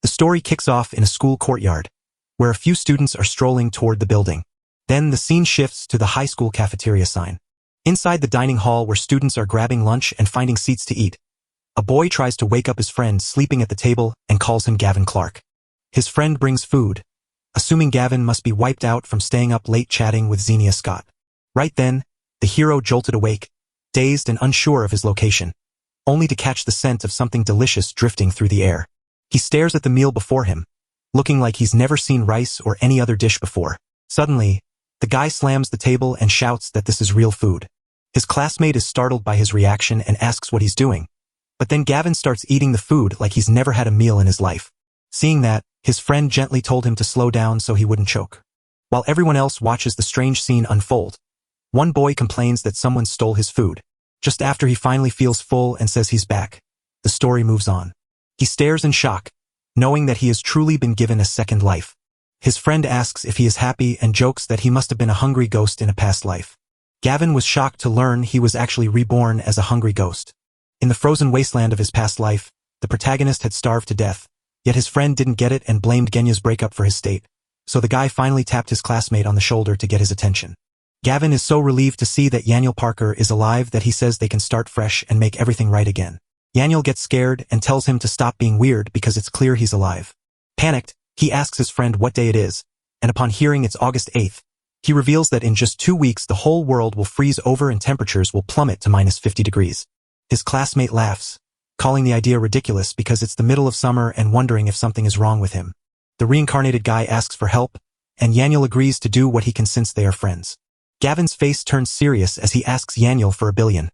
The story kicks off in a school courtyard, where a few students are strolling toward the building. Then the scene shifts to the high school cafeteria sign. Inside the dining hall where students are grabbing lunch and finding seats to eat, a boy tries to wake up his friend sleeping at the table and calls him Gavin Clark. His friend brings food, assuming Gavin must be wiped out from staying up late chatting with Xenia Scott. Right then, the hero jolted awake, dazed and unsure of his location, only to catch the scent of something delicious drifting through the air. He stares at the meal before him, looking like he's never seen rice or any other dish before. Suddenly, the guy slams the table and shouts that this is real food. His classmate is startled by his reaction and asks what he's doing. But then Gavin starts eating the food like he's never had a meal in his life. Seeing that, his friend gently told him to slow down so he wouldn't choke. While everyone else watches the strange scene unfold, one boy complains that someone stole his food. Just after he finally feels full and says he's back, the story moves on. He stares in shock, knowing that he has truly been given a second life. His friend asks if he is happy and jokes that he must have been a hungry ghost in a past life. Gavin was shocked to learn he was actually reborn as a hungry ghost. In the frozen wasteland of his past life, the protagonist had starved to death, yet his friend didn't get it and blamed Genya's breakup for his state, so the guy finally tapped his classmate on the shoulder to get his attention. Gavin is so relieved to see that Yaniel Parker is alive that he says they can start fresh and make everything right again. Yaniel gets scared and tells him to stop being weird because it's clear he's alive. Panicked, he asks his friend what day it is, and upon hearing it's August 8th, he reveals that in just 2 weeks the whole world will freeze over and temperatures will plummet to minus 50 degrees. His classmate laughs, calling the idea ridiculous because it's the middle of summer and wondering if something is wrong with him. The reincarnated guy asks for help, and Yaniel agrees to do what he can since they are friends. Gavin's face turns serious as he asks Yaniel for $1 billion,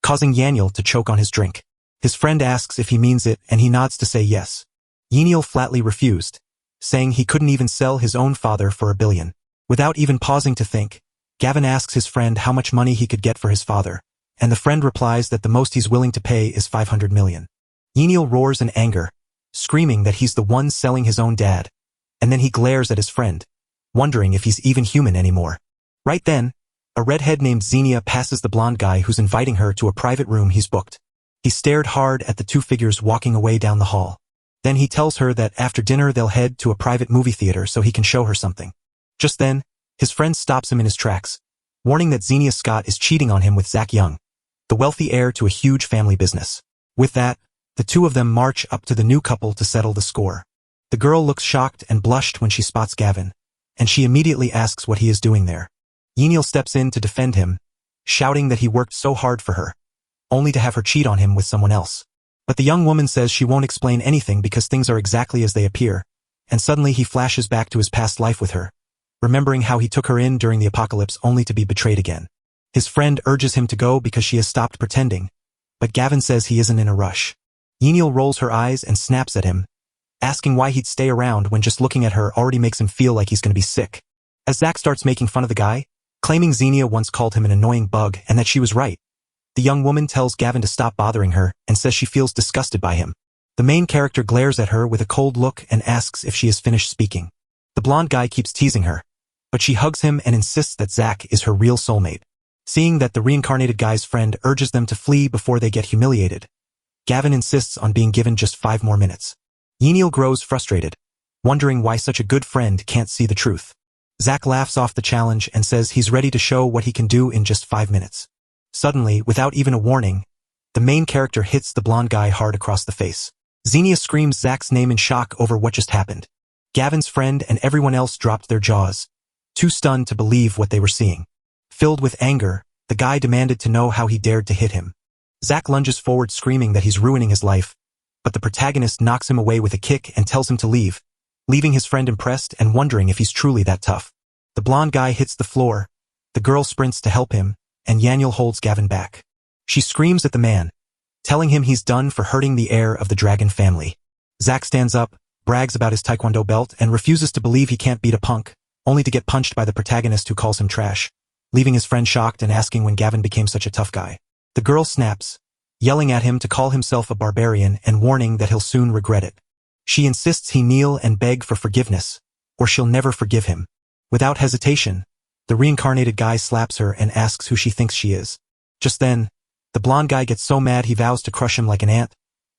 causing Yaniel to choke on his drink. His friend asks if he means it and he nods to say yes. Yaniel flatly refused, saying he couldn't even sell his own father for $1 billion. Without even pausing to think, Gavin asks his friend how much money he could get for his father, and the friend replies that the most he's willing to pay is $500 million. Yaniel roars in anger, screaming that he's the one selling his own dad, and then he glares at his friend, wondering if he's even human anymore. Right then, a redhead named Xenia passes the blonde guy who's inviting her to a private room he's booked. He stared hard at the two figures walking away down the hall. Then he tells her that after dinner they'll head to a private movie theater so he can show her something. Just then, his friend stops him in his tracks, warning that Xenia Scott is cheating on him with Zach Young, the wealthy heir to a huge family business. With that, the two of them march up to the new couple to settle the score. The girl looks shocked and blushed when she spots Gavin, and she immediately asks what he is doing there. Yaniel steps in to defend him, shouting that he worked so hard for her, only to have her cheat on him with someone else. But the young woman says she won't explain anything because things are exactly as they appear, and suddenly he flashes back to his past life with her, remembering how he took her in during the apocalypse only to be betrayed again. His friend urges him to go because she has stopped pretending, but Gavin says he isn't in a rush. Yaniel rolls her eyes and snaps at him, asking why he'd stay around when just looking at her already makes him feel like he's going to be sick. As Zach starts making fun of the guy, claiming Xenia once called him an annoying bug and that she was right, the young woman tells Gavin to stop bothering her and says she feels disgusted by him. The main character glares at her with a cold look and asks if she has finished speaking. The blonde guy keeps teasing her, but she hugs him and insists that Zach is her real soulmate. Seeing that the reincarnated guy's friend urges them to flee before they get humiliated, Gavin insists on being given just 5 more minutes. Yaniel grows frustrated, wondering why such a good friend can't see the truth. Zach laughs off the challenge and says he's ready to show what he can do in just 5 minutes. Suddenly, without even a warning, the main character hits the blonde guy hard across the face. Xenia screams Zach's name in shock over what just happened. Gavin's friend and everyone else dropped their jaws, too stunned to believe what they were seeing. Filled with anger, the guy demanded to know how he dared to hit him. Zach lunges forward screaming that he's ruining his life, but the protagonist knocks him away with a kick and tells him to leave, leaving his friend impressed and wondering if he's truly that tough. The blonde guy hits the floor, the girl sprints to help him, and Yaniel holds Gavin back. She screams at the man, telling him he's done for hurting the heir of the dragon family. Zach stands up, brags about his taekwondo belt, and refuses to believe he can't beat a punk, only to get punched by the protagonist who calls him trash, leaving his friend shocked and asking when Gavin became such a tough guy. The girl snaps, yelling at him to call himself a barbarian and warning that he'll soon regret it. She insists he kneel and beg for forgiveness, or she'll never forgive him. Without hesitation, the reincarnated guy slaps her and asks who she thinks she is. Just then, the blonde guy gets so mad he vows to crush him like an ant,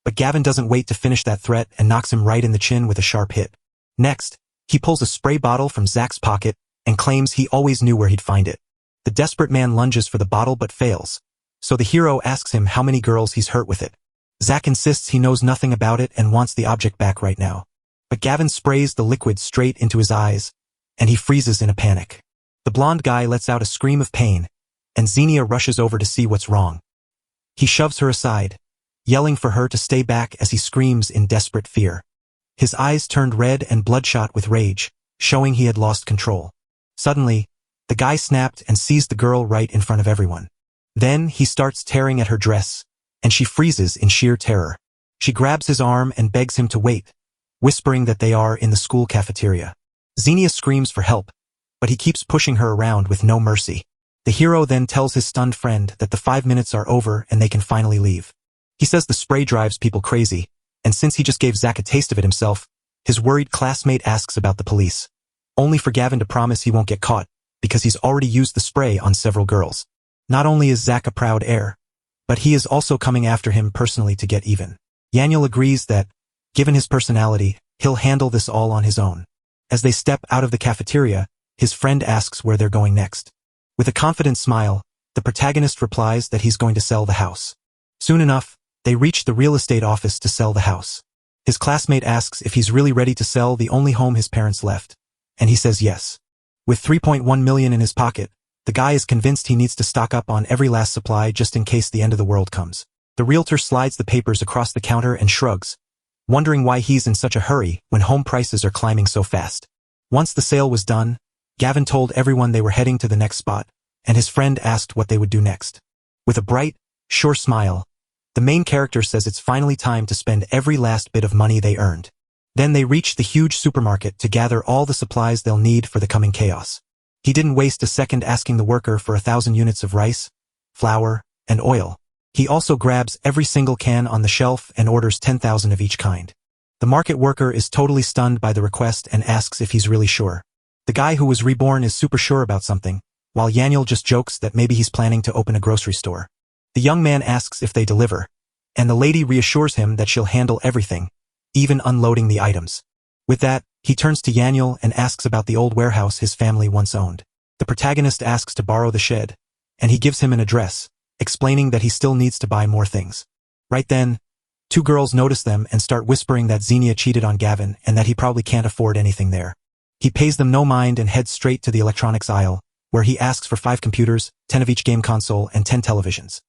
But Gavin doesn't wait to finish that threat and knocks him right in the chin with a sharp hit. Next, he pulls a spray bottle from Zach's pocket and claims he always knew where he'd find it. The desperate man lunges for the bottle but fails, so the hero asks him how many girls he's hurt with it. Zach insists he knows nothing about it and wants the object back right now. But Gavin sprays the liquid straight into his eyes, and he freezes in a panic. The blonde guy lets out a scream of pain, and Xenia rushes over to see what's wrong. He shoves her aside, yelling for her to stay back as he screams in desperate fear. His eyes turned red and bloodshot with rage, showing he had lost control. Suddenly, the guy snapped and seized the girl right in front of everyone. Then he starts tearing at her dress, and she freezes in sheer terror. She grabs his arm and begs him to wait, whispering that they are in the school cafeteria. Xenia screams for help, but he keeps pushing her around with no mercy. The hero then tells his stunned friend that the 5 minutes are over and they can finally leave. He says the spray drives people crazy, and since he just gave Zach a taste of it himself, his worried classmate asks about the police, only for Gavin to promise he won't get caught, because he's already used the spray on several girls. Not only is Zach a proud heir, but he is also coming after him personally to get even. Yaniel agrees that, given his personality, he'll handle this all on his own. As they step out of the cafeteria, his friend asks where they're going next. With a confident smile, the protagonist replies that he's going to sell the house. Soon enough, they reach the real estate office to sell the house. His classmate asks if he's really ready to sell the only home his parents left, and he says yes. With $3.1 million in his pocket, the guy is convinced he needs to stock up on every last supply just in case the end of the world comes. The realtor slides the papers across the counter and shrugs, wondering why he's in such a hurry when home prices are climbing so fast. Once the sale was done, Gavin told everyone they were heading to the next spot, and his friend asked what they would do next. With a bright, sure smile, the main character says it's finally time to spend every last bit of money they earned. Then they reach the huge supermarket to gather all the supplies they'll need for the coming chaos. He didn't waste a second asking the worker for 1,000 units of rice, flour, and oil. He also grabs every single can on the shelf and orders 10,000 of each kind. The market worker is totally stunned by the request and asks if he's really sure. The guy who was reborn is super sure about something, while Yaniel just jokes that maybe he's planning to open a grocery store. The young man asks if they deliver, and the lady reassures him that she'll handle everything, even unloading the items. With that, he turns to Yaniel and asks about the old warehouse his family once owned. The protagonist asks to borrow the shed, and he gives him an address, explaining that he still needs to buy more things. Right then, two girls notice them and start whispering that Xenia cheated on Gavin and that he probably can't afford anything there. He pays them no mind and heads straight to the electronics aisle, where he asks for 5 computers, 10 of each game console, and 10 televisions.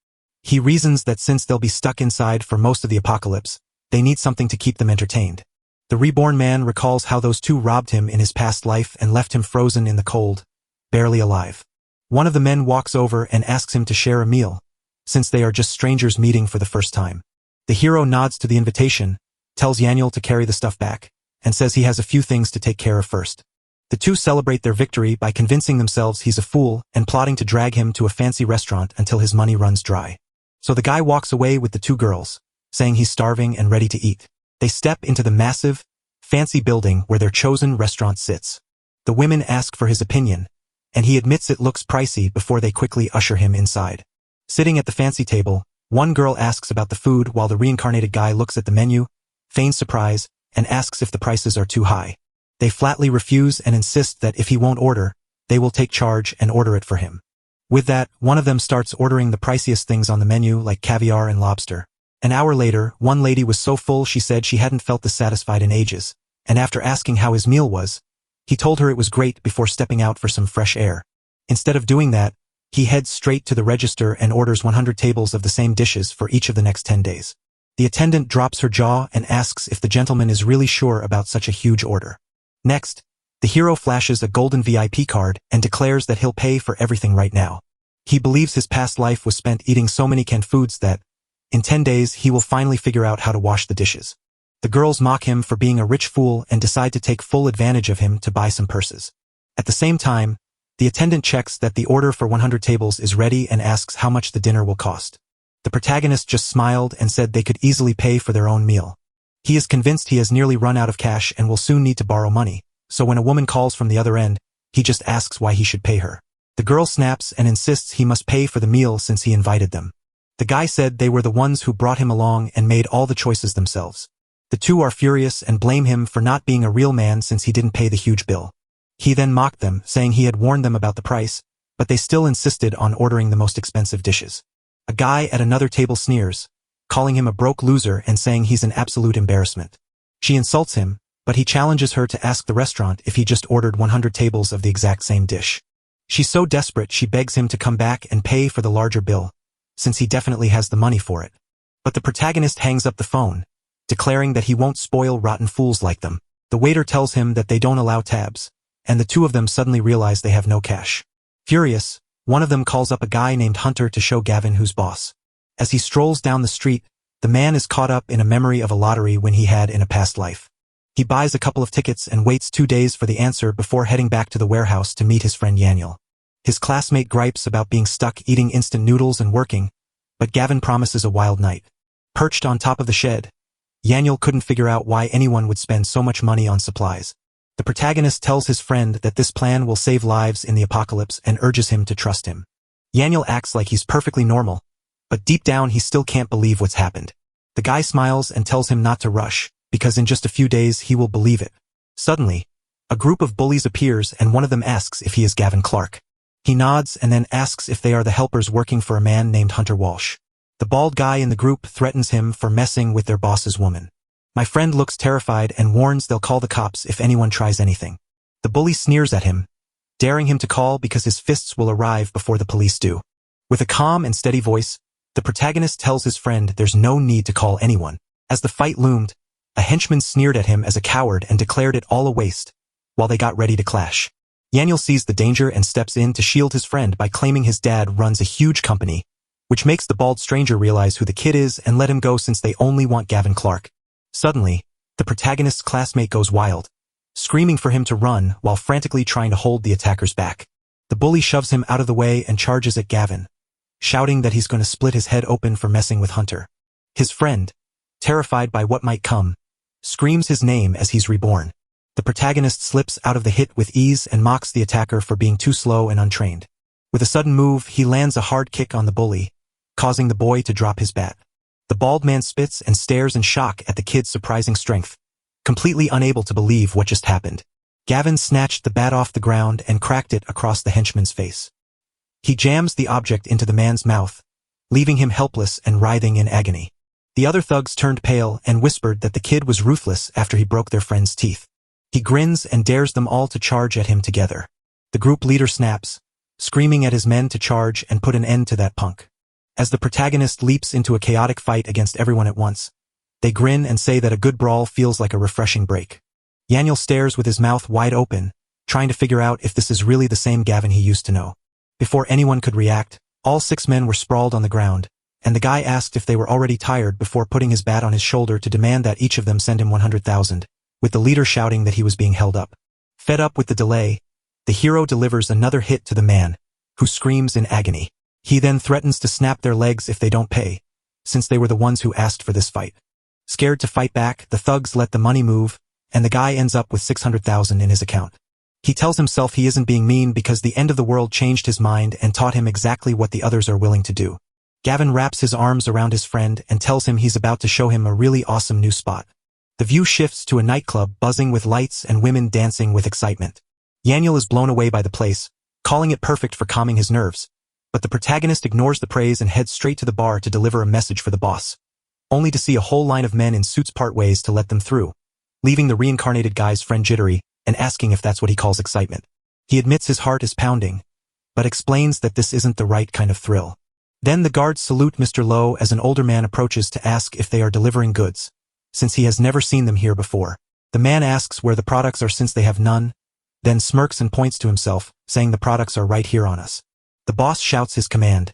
He reasons that since they'll be stuck inside for most of the apocalypse, they need something to keep them entertained. The reborn man recalls how those two robbed him in his past life and left him frozen in the cold, barely alive. One of the men walks over and asks him to share a meal, since they are just strangers meeting for the first time. The hero nods to the invitation, tells Yaniel to carry the stuff back, and says he has a few things to take care of first. The two celebrate their victory by convincing themselves he's a fool and plotting to drag him to a fancy restaurant until his money runs dry. So the guy walks away with the two girls, saying he's starving and ready to eat. They step into the massive, fancy building where their chosen restaurant sits. The women ask for his opinion, and he admits it looks pricey before they quickly usher him inside. Sitting at the fancy table, one girl asks about the food while the reincarnated guy looks at the menu, feigns surprise, and asks if the prices are too high. They flatly refuse and insist that if he won't order, they will take charge and order it for him. With that, one of them starts ordering the priciest things on the menu like caviar and lobster. An hour later, one lady was so full she said she hadn't felt this satisfied in ages, and after asking how his meal was, he told her it was great before stepping out for some fresh air. Instead of doing that, he heads straight to the register and orders 100 tables of the same dishes for each of the next 10 days. The attendant drops her jaw and asks if the gentleman is really sure about such a huge order. Next, the hero flashes a golden VIP card and declares that he'll pay for everything right now. He believes his past life was spent eating so many canned foods that, in 10 days, he will finally figure out how to wash the dishes. The girls mock him for being a rich fool and decide to take full advantage of him to buy some purses. At the same time, the attendant checks that the order for 100 tables is ready and asks how much the dinner will cost. The protagonist just smiled and said they could easily pay for their own meal. He is convinced he has nearly run out of cash and will soon need to borrow money, so when a woman calls from the other end, he just asks why he should pay her. The girl snaps and insists he must pay for the meal since he invited them. The The guy said they were the ones who brought him along and made all the choices themselves. The two are furious and blame him for not being a real man since he didn't pay the huge bill. He then mocked them, saying he had warned them about the price, but they still insisted on ordering the most expensive dishes. A guy at another table sneers, calling him a broke loser and saying he's an absolute embarrassment. She insults him, but he challenges her to ask the restaurant if he just ordered 100 tables of the exact same dish. She's so desperate she begs him to come back and pay for the larger bill, since he definitely has the money for it. But the protagonist hangs up the phone, declaring that he won't spoil rotten fools like them. The waiter tells him that they don't allow tabs, and the two of them suddenly realize they have no cash. Furious, one of them calls up a guy named Hunter to show Gavin who's boss. As he strolls down the street, the man is caught up in a memory of a lottery when he had in a past life. He buys a couple of tickets and waits 2 days for the answer before heading back to the warehouse to meet his friend Yaniel. His classmate gripes about being stuck eating instant noodles and working, but Gavin promises a wild night. Perched on top of the shed, Yaniel couldn't figure out why anyone would spend so much money on supplies. The protagonist tells his friend that this plan will save lives in the apocalypse and urges him to trust him. Yaniel acts like he's perfectly normal, but deep down he still can't believe what's happened. The guy smiles and tells him not to rush, because in just a few days he will believe it. Suddenly, a group of bullies appears and one of them asks if he is Gavin Clark. He nods and then asks if they are the helpers working for a man named Hunter Walsh. The bald guy in the group threatens him for messing with their boss's woman. My friend looks terrified and warns they'll call the cops if anyone tries anything. The bully sneers at him, daring him to call because his fists will arrive before the police do. With a calm and steady voice, the protagonist tells his friend there's no need to call anyone. As the fight loomed, a henchman sneered at him as a coward and declared it all a waste, while they got ready to clash. Yaniel sees the danger and steps in to shield his friend by claiming his dad runs a huge company, which makes the bald stranger realize who the kid is and let him go since they only want Gavin Clark. Suddenly, the protagonist's classmate goes wild, screaming for him to run while frantically trying to hold the attackers back. The bully shoves him out of the way and charges at Gavin, shouting that he's going to split his head open for messing with Hunter. His friend, terrified by what might come, screams his name as he's reborn. The protagonist slips out of the hit with ease and mocks the attacker for being too slow and untrained. With a sudden move, he lands a hard kick on the bully, causing the boy to drop his bat. The bald man spits and stares in shock at the kid's surprising strength, completely unable to believe what just happened. Gavin snatched the bat off the ground and cracked it across the henchman's face. He jams the object into the man's mouth, leaving him helpless and writhing in agony. The other thugs turned pale and whispered that the kid was ruthless after he broke their friend's teeth. He grins and dares them all to charge at him together. The group leader snaps, screaming at his men to charge and put an end to that punk. As the protagonist leaps into a chaotic fight against everyone at once, they grin and say that a good brawl feels like a refreshing break. Yaniel stares with his mouth wide open, trying to figure out if this is really the same Gavin he used to know. Before anyone could react, all 6 men were sprawled on the ground, and the guy asked if they were already tired before putting his bat on his shoulder to demand that each of them send him 100,000, with the leader shouting that he was being held up. Fed up with the delay, the hero delivers another hit to the man, who screams in agony. He then threatens to snap their legs if they don't pay, since they were the ones who asked for this fight. Scared to fight back, the thugs let the money move, and the guy ends up with 600,000 in his account. He tells himself he isn't being mean because the end of the world changed his mind and taught him exactly what the others are willing to do. Gavin wraps his arms around his friend and tells him he's about to show him a really awesome new spot. The view shifts to a nightclub buzzing with lights and women dancing with excitement. Yaniel is blown away by the place, calling it perfect for calming his nerves, but the protagonist ignores the praise and heads straight to the bar to deliver a message for the boss, only to see a whole line of men in suits part ways to let them through, leaving the reincarnated guy's friend jittery and asking if that's what he calls excitement. He admits his heart is pounding, but explains that this isn't the right kind of thrill. Then the guards salute Mr. Lowe as an older man approaches to ask if they are delivering goods, since he has never seen them here before. The man asks where the products are since they have none, then smirks and points to himself, saying the products are right here on us. The boss shouts his command.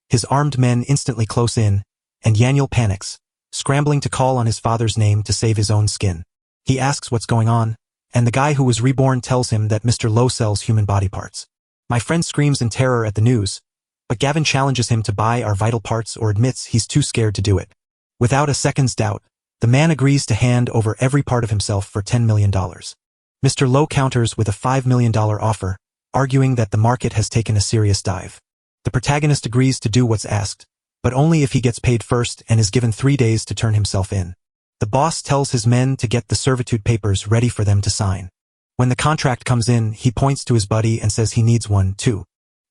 His armed men instantly close in, and Yaniel panics, scrambling to call on his father's name to save his own skin. He asks what's going on, and the guy who was reborn tells him that Mr. Lowe sells human body parts. My friend screams in terror at the news, but Gavin challenges him to buy our vital parts or admits he's too scared to do it. Without a second's doubt, the man agrees to hand over every part of himself for $10 million. Mr. Lowe counters with a $5 million offer, arguing that the market has taken a serious dive. The protagonist agrees to do what's asked, but only if he gets paid first and is given 3 days to turn himself in. The boss tells his men to get the servitude papers ready for them to sign. When the contract comes in, he points to his buddy and says he needs one too.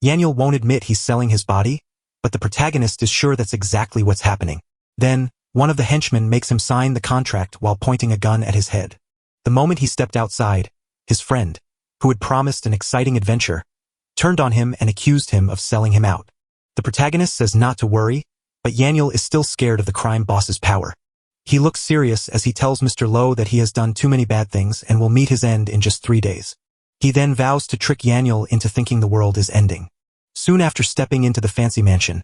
Yaniel won't admit he's selling his body, but the protagonist is sure that's exactly what's happening. Then, one of the henchmen makes him sign the contract while pointing a gun at his head. The moment he stepped outside, his friend, who had promised an exciting adventure, turned on him and accused him of selling him out. The protagonist says not to worry, but Yaniel is still scared of the crime boss's power. He looks serious as he tells Mr. Lowe that he has done too many bad things and will meet his end in just 3 days. He then vows to trick Yaniel into thinking the world is ending. Soon after stepping into the fancy mansion,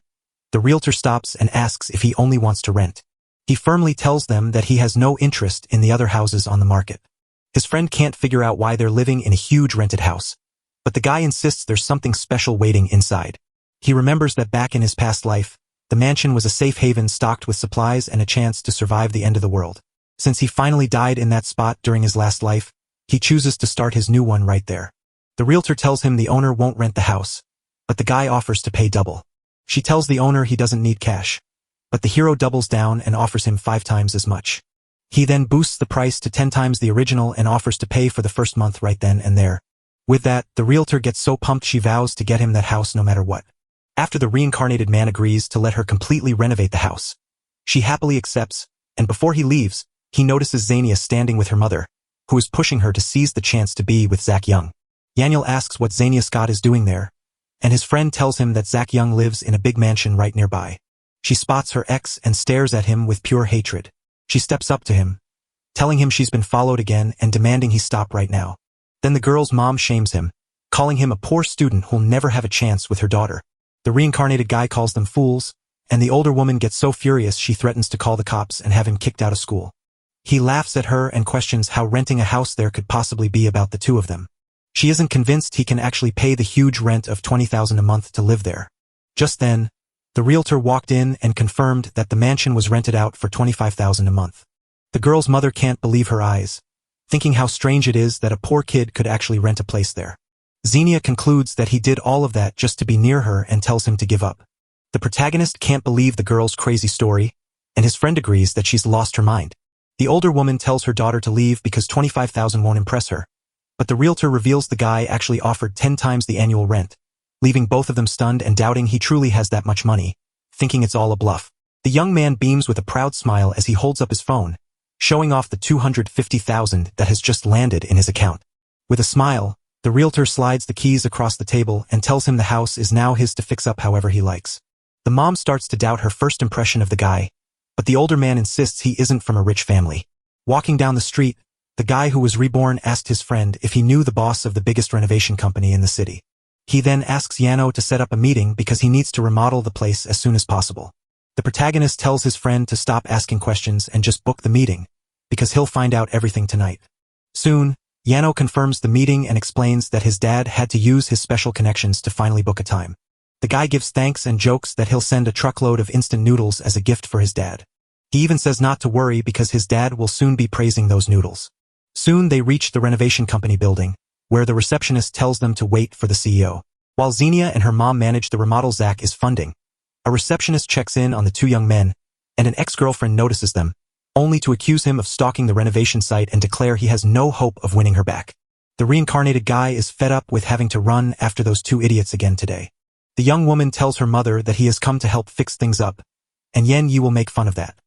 the realtor stops and asks if he only wants to rent. He firmly tells them that he has no interest in the other houses on the market. His friend can't figure out why they're living in a huge rented house, but the guy insists there's something special waiting inside. He remembers that back in his past life, the mansion was a safe haven stocked with supplies and a chance to survive the end of the world. Since he finally died in that spot during his last life, he chooses to start his new one right there. The realtor tells him the owner won't rent the house, but the guy offers to pay double. She tells the owner he doesn't need cash, but the hero doubles down and offers him 5 times as much. He then boosts the price to 10 times the original and offers to pay for the first month right then and there. With that, the realtor gets so pumped she vows to get him that house no matter what. After the reincarnated man agrees to let her completely renovate the house, she happily accepts, and before he leaves, he notices Xania standing with her mother, who is pushing her to seize the chance to be with Zach Young. Yaniel asks what Xania Scott is doing there, and his friend tells him that Zach Young lives in a big mansion right nearby. She spots her ex and stares at him with pure hatred. She steps up to him, telling him she's been followed again and demanding he stop right now. Then the girl's mom shames him, calling him a poor student who'll never have a chance with her daughter. The reincarnated guy calls them fools, and the older woman gets so furious she threatens to call the cops and have him kicked out of school. He laughs at her and questions how renting a house there could possibly be about the two of them. She isn't convinced he can actually pay the huge rent of $20,000 a month to live there. Just then, the realtor walked in and confirmed that the mansion was rented out for $25,000 a month. The girl's mother can't believe her eyes, thinking how strange it is that a poor kid could actually rent a place there. Xenia concludes that he did all of that just to be near her and tells him to give up. The protagonist can't believe the girl's crazy story, and his friend agrees that she's lost her mind. The older woman tells her daughter to leave because $25,000 won't impress her, but the realtor reveals the guy actually offered 10 times the annual rent, leaving both of them stunned and doubting he truly has that much money, thinking it's all a bluff. The young man beams with a proud smile as he holds up his phone, showing off the $250,000 that has just landed in his account. With a smile, the realtor slides the keys across the table and tells him the house is now his to fix up however he likes. The mom starts to doubt her first impression of the guy, but the older man insists he isn't from a rich family. Walking down the street, the guy who was reborn asked his friend if he knew the boss of the biggest renovation company in the city. He then asks Yano to set up a meeting because he needs to remodel the place as soon as possible. The protagonist tells his friend to stop asking questions and just book the meeting, because he'll find out everything tonight. Soon, Yano confirms the meeting and explains that his dad had to use his special connections to finally book a time. The guy gives thanks and jokes that he'll send a truckload of instant noodles as a gift for his dad. He even says not to worry because his dad will soon be praising those noodles. Soon they reach the renovation company building, where the receptionist tells them to wait for the CEO. While Xenia and her mom manage the remodel Zach is funding, a receptionist checks in on the two young men, and an ex-girlfriend notices them, only to accuse him of stalking the renovation site and declare he has no hope of winning her back. The reincarnated guy is fed up with having to run after those two idiots again today. The young woman tells her mother that he has come to help fix things up, and Yen Yi will make fun of that.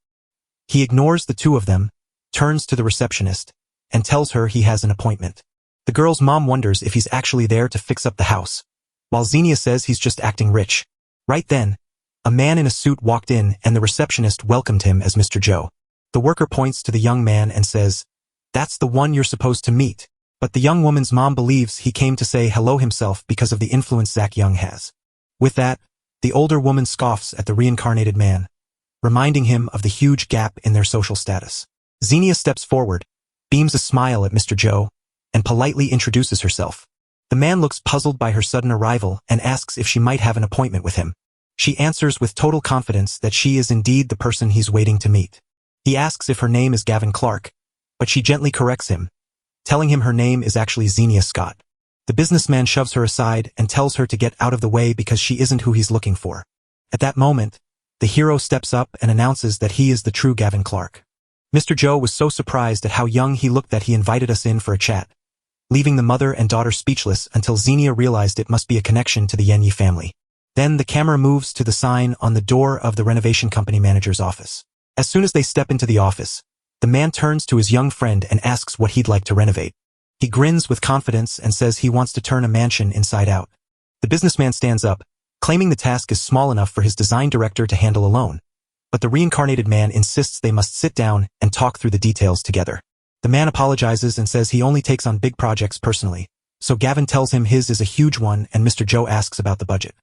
He ignores the two of them, turns to the receptionist, and tells her he has an appointment. The girl's mom wonders if he's actually there to fix up the house, while Xenia says he's just acting rich. Right then, a man in a suit walked in and the receptionist welcomed him as Mr. Joe. The worker points to the young man and says, "That's the one you're supposed to meet," but the young woman's mom believes he came to say hello himself because of the influence Zach Young has. With that, the older woman scoffs at the reincarnated man, reminding him of the huge gap in their social status. Xenia steps forward, beams a smile at Mr. Joe, and politely introduces herself. The man looks puzzled by her sudden arrival and asks if she might have an appointment with him. She answers with total confidence that she is indeed the person he's waiting to meet. He asks if her name is Gavin Clark, but she gently corrects him, telling him her name is actually Xenia Scott. The businessman shoves her aside and tells her to get out of the way because she isn't who he's looking for. At that moment, the hero steps up and announces that he is the true Gavin Clark. Mr. Joe was so surprised at how young he looked that he invited us in for a chat, leaving the mother and daughter speechless until Xenia realized it must be a connection to the Yenyi family. Then the camera moves to the sign on the door of the renovation company manager's office. As soon as they step into the office, the man turns to his young friend and asks what he'd like to renovate. He grins with confidence and says he wants to turn a mansion inside out. The businessman stands up, claiming the task is small enough for his design director to handle alone. But the reincarnated man insists they must sit down and talk through the details together. The man apologizes and says he only takes on big projects personally, so Gavin tells him his is a huge one and Mr. Joe asks about the budget.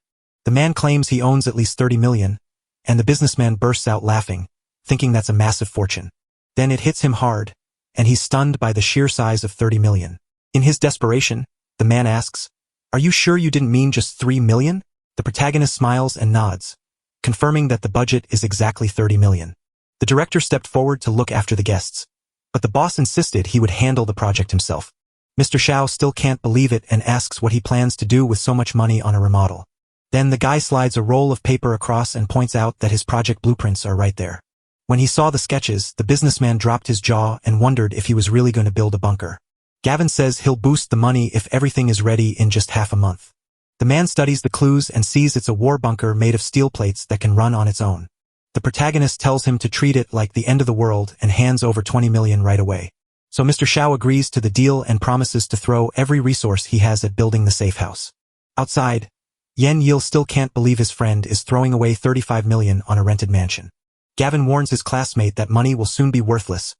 The man claims he owns at least 30 million, and the businessman bursts out laughing, thinking that's a massive fortune. Then it hits him hard, and he's stunned by the sheer size of 30 million. In his desperation, the man asks, "Are you sure you didn't mean just 3 million? The protagonist smiles and nods, confirming that the budget is exactly 30 million. The director stepped forward to look after the guests, but the boss insisted he would handle the project himself. Mr. Shao still can't believe it and asks what he plans to do with so much money on a remodel. Then the guy slides a roll of paper across and points out that his project blueprints are right there. When he saw the sketches, the businessman dropped his jaw and wondered if he was really going to build a bunker. Gavin says he'll boost the money if everything is ready in just half a month. The man studies the clues and sees it's a war bunker made of steel plates that can run on its own. The protagonist tells him to treat it like the end of the world and hands over 20 million right away. So Mr. Shao agrees to the deal and promises to throw every resource he has at building the safe house. Outside, Yen Yil still can't believe his friend is throwing away 35 million on a rented mansion. Gavin warns his classmate that money will soon be worthless,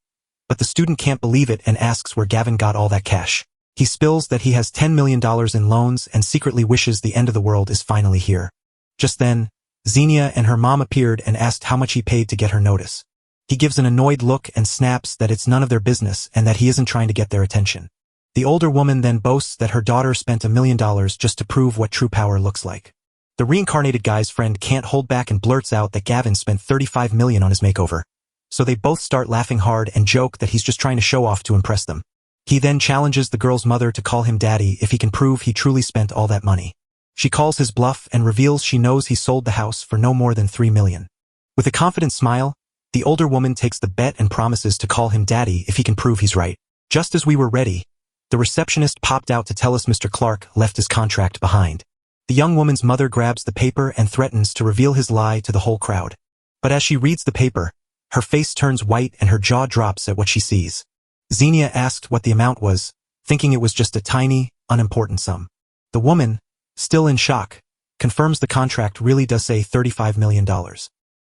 but the student can't believe it and asks where Gavin got all that cash. He spills that he has $10 million in loans and secretly wishes the end of the world is finally here. Just then, Xenia and her mom appeared and asked how much he paid to get her notice. He gives an annoyed look and snaps that it's none of their business and that he isn't trying to get their attention. The older woman then boasts that her daughter spent $1 million just to prove what true power looks like. The reincarnated guy's friend can't hold back and blurts out that Gavin spent 35 million on his makeover. So they both start laughing hard and joke that he's just trying to show off to impress them. He then challenges the girl's mother to call him daddy if he can prove he truly spent all that money. She calls his bluff and reveals she knows he sold the house for no more than 3 million. With a confident smile, the older woman takes the bet and promises to call him daddy if he can prove he's right. Just as we were ready, the receptionist popped out to tell us Mr. Clark left his contract behind. The young woman's mother grabs the paper and threatens to reveal his lie to the whole crowd. But as she reads the paper, her face turns white and her jaw drops at what she sees. Xenia asked what the amount was, thinking it was just a tiny, unimportant sum. The woman, still in shock, confirms the contract really does say $35 million.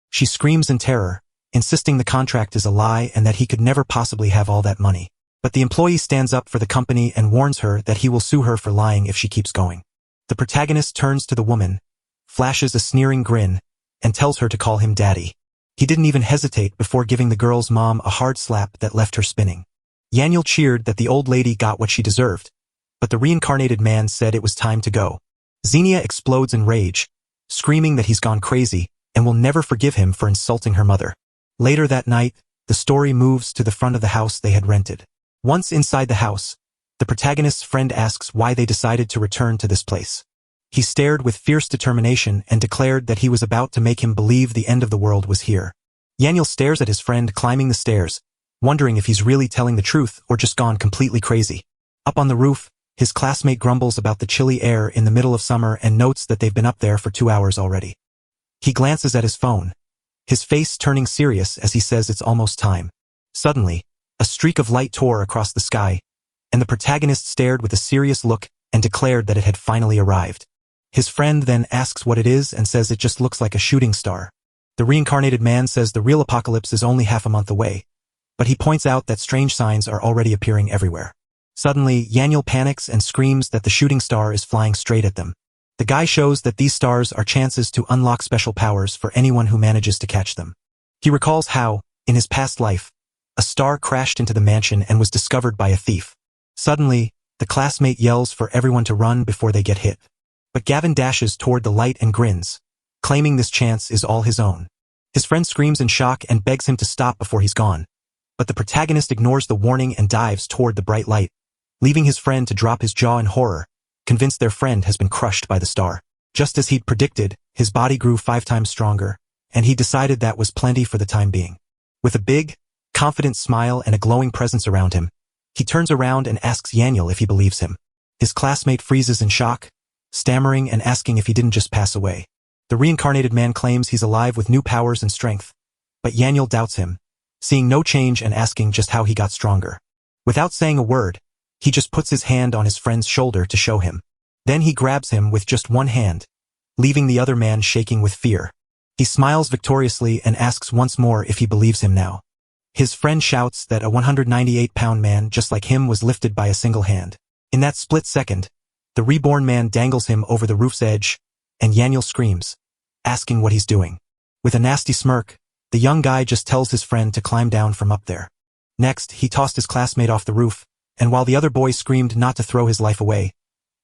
She screams in terror, insisting the contract is a lie and that he could never possibly have all that money. But the employee stands up for the company and warns her that he will sue her for lying if she keeps going. The protagonist turns to the woman, flashes a sneering grin, and tells her to call him daddy. He didn't even hesitate before giving the girl's mom a hard slap that left her spinning. Yanyul cheered that the old lady got what she deserved, but the reincarnated man said it was time to go. Xenia explodes in rage, screaming that he's gone crazy and will never forgive him for insulting her mother. Later that night, the story moves to the front of the house they had rented. Once inside the house, the protagonist's friend asks why they decided to return to this place. He stared with fierce determination and declared that he was about to make him believe the end of the world was here. Yanyul stares at his friend climbing the stairs, wondering if he's really telling the truth or just gone completely crazy. Up on the roof, his classmate grumbles about the chilly air in the middle of summer and notes that they've been up there for 2 hours already. He glances at his phone, his face turning serious as he says it's almost time. Suddenly, a streak of light tore across the sky, and the protagonist stared with a serious look and declared that it had finally arrived. His friend then asks what it is and says it just looks like a shooting star. The reincarnated man says the real apocalypse is only half a month away, but he points out that strange signs are already appearing everywhere. Suddenly, Yanyul panics and screams that the shooting star is flying straight at them. The guy shows that these stars are chances to unlock special powers for anyone who manages to catch them. He recalls how, in his past life, a star crashed into the mansion and was discovered by a thief. Suddenly, the classmate yells for everyone to run before they get hit. But Gavin dashes toward the light and grins, claiming this chance is all his own. His friend screams in shock and begs him to stop before he's gone. But the protagonist ignores the warning and dives toward the bright light, leaving his friend to drop his jaw in horror, convinced their friend has been crushed by the star. Just as he'd predicted, his body grew 5 times stronger, and he decided that was plenty for the time being. With a big, confident smile and a glowing presence around him, he turns around and asks Yaniel if he believes him. His classmate freezes in shock, stammering and asking if he didn't just pass away. The reincarnated man claims he's alive with new powers and strength, but Yaniel doubts him, seeing no change and asking just how he got stronger. Without saying a word, he just puts his hand on his friend's shoulder to show him. Then he grabs him with just one hand, leaving the other man shaking with fear. He smiles victoriously and asks once more if he believes him now. His friend shouts that a 198-pound man just like him was lifted by a single hand. In that split second, the reborn man dangles him over the roof's edge, and Yaniel screams, asking what he's doing. With a nasty smirk, the young guy just tells his friend to climb down from up there. Next, he tossed his classmate off the roof, and while the other boy screamed not to throw his life away,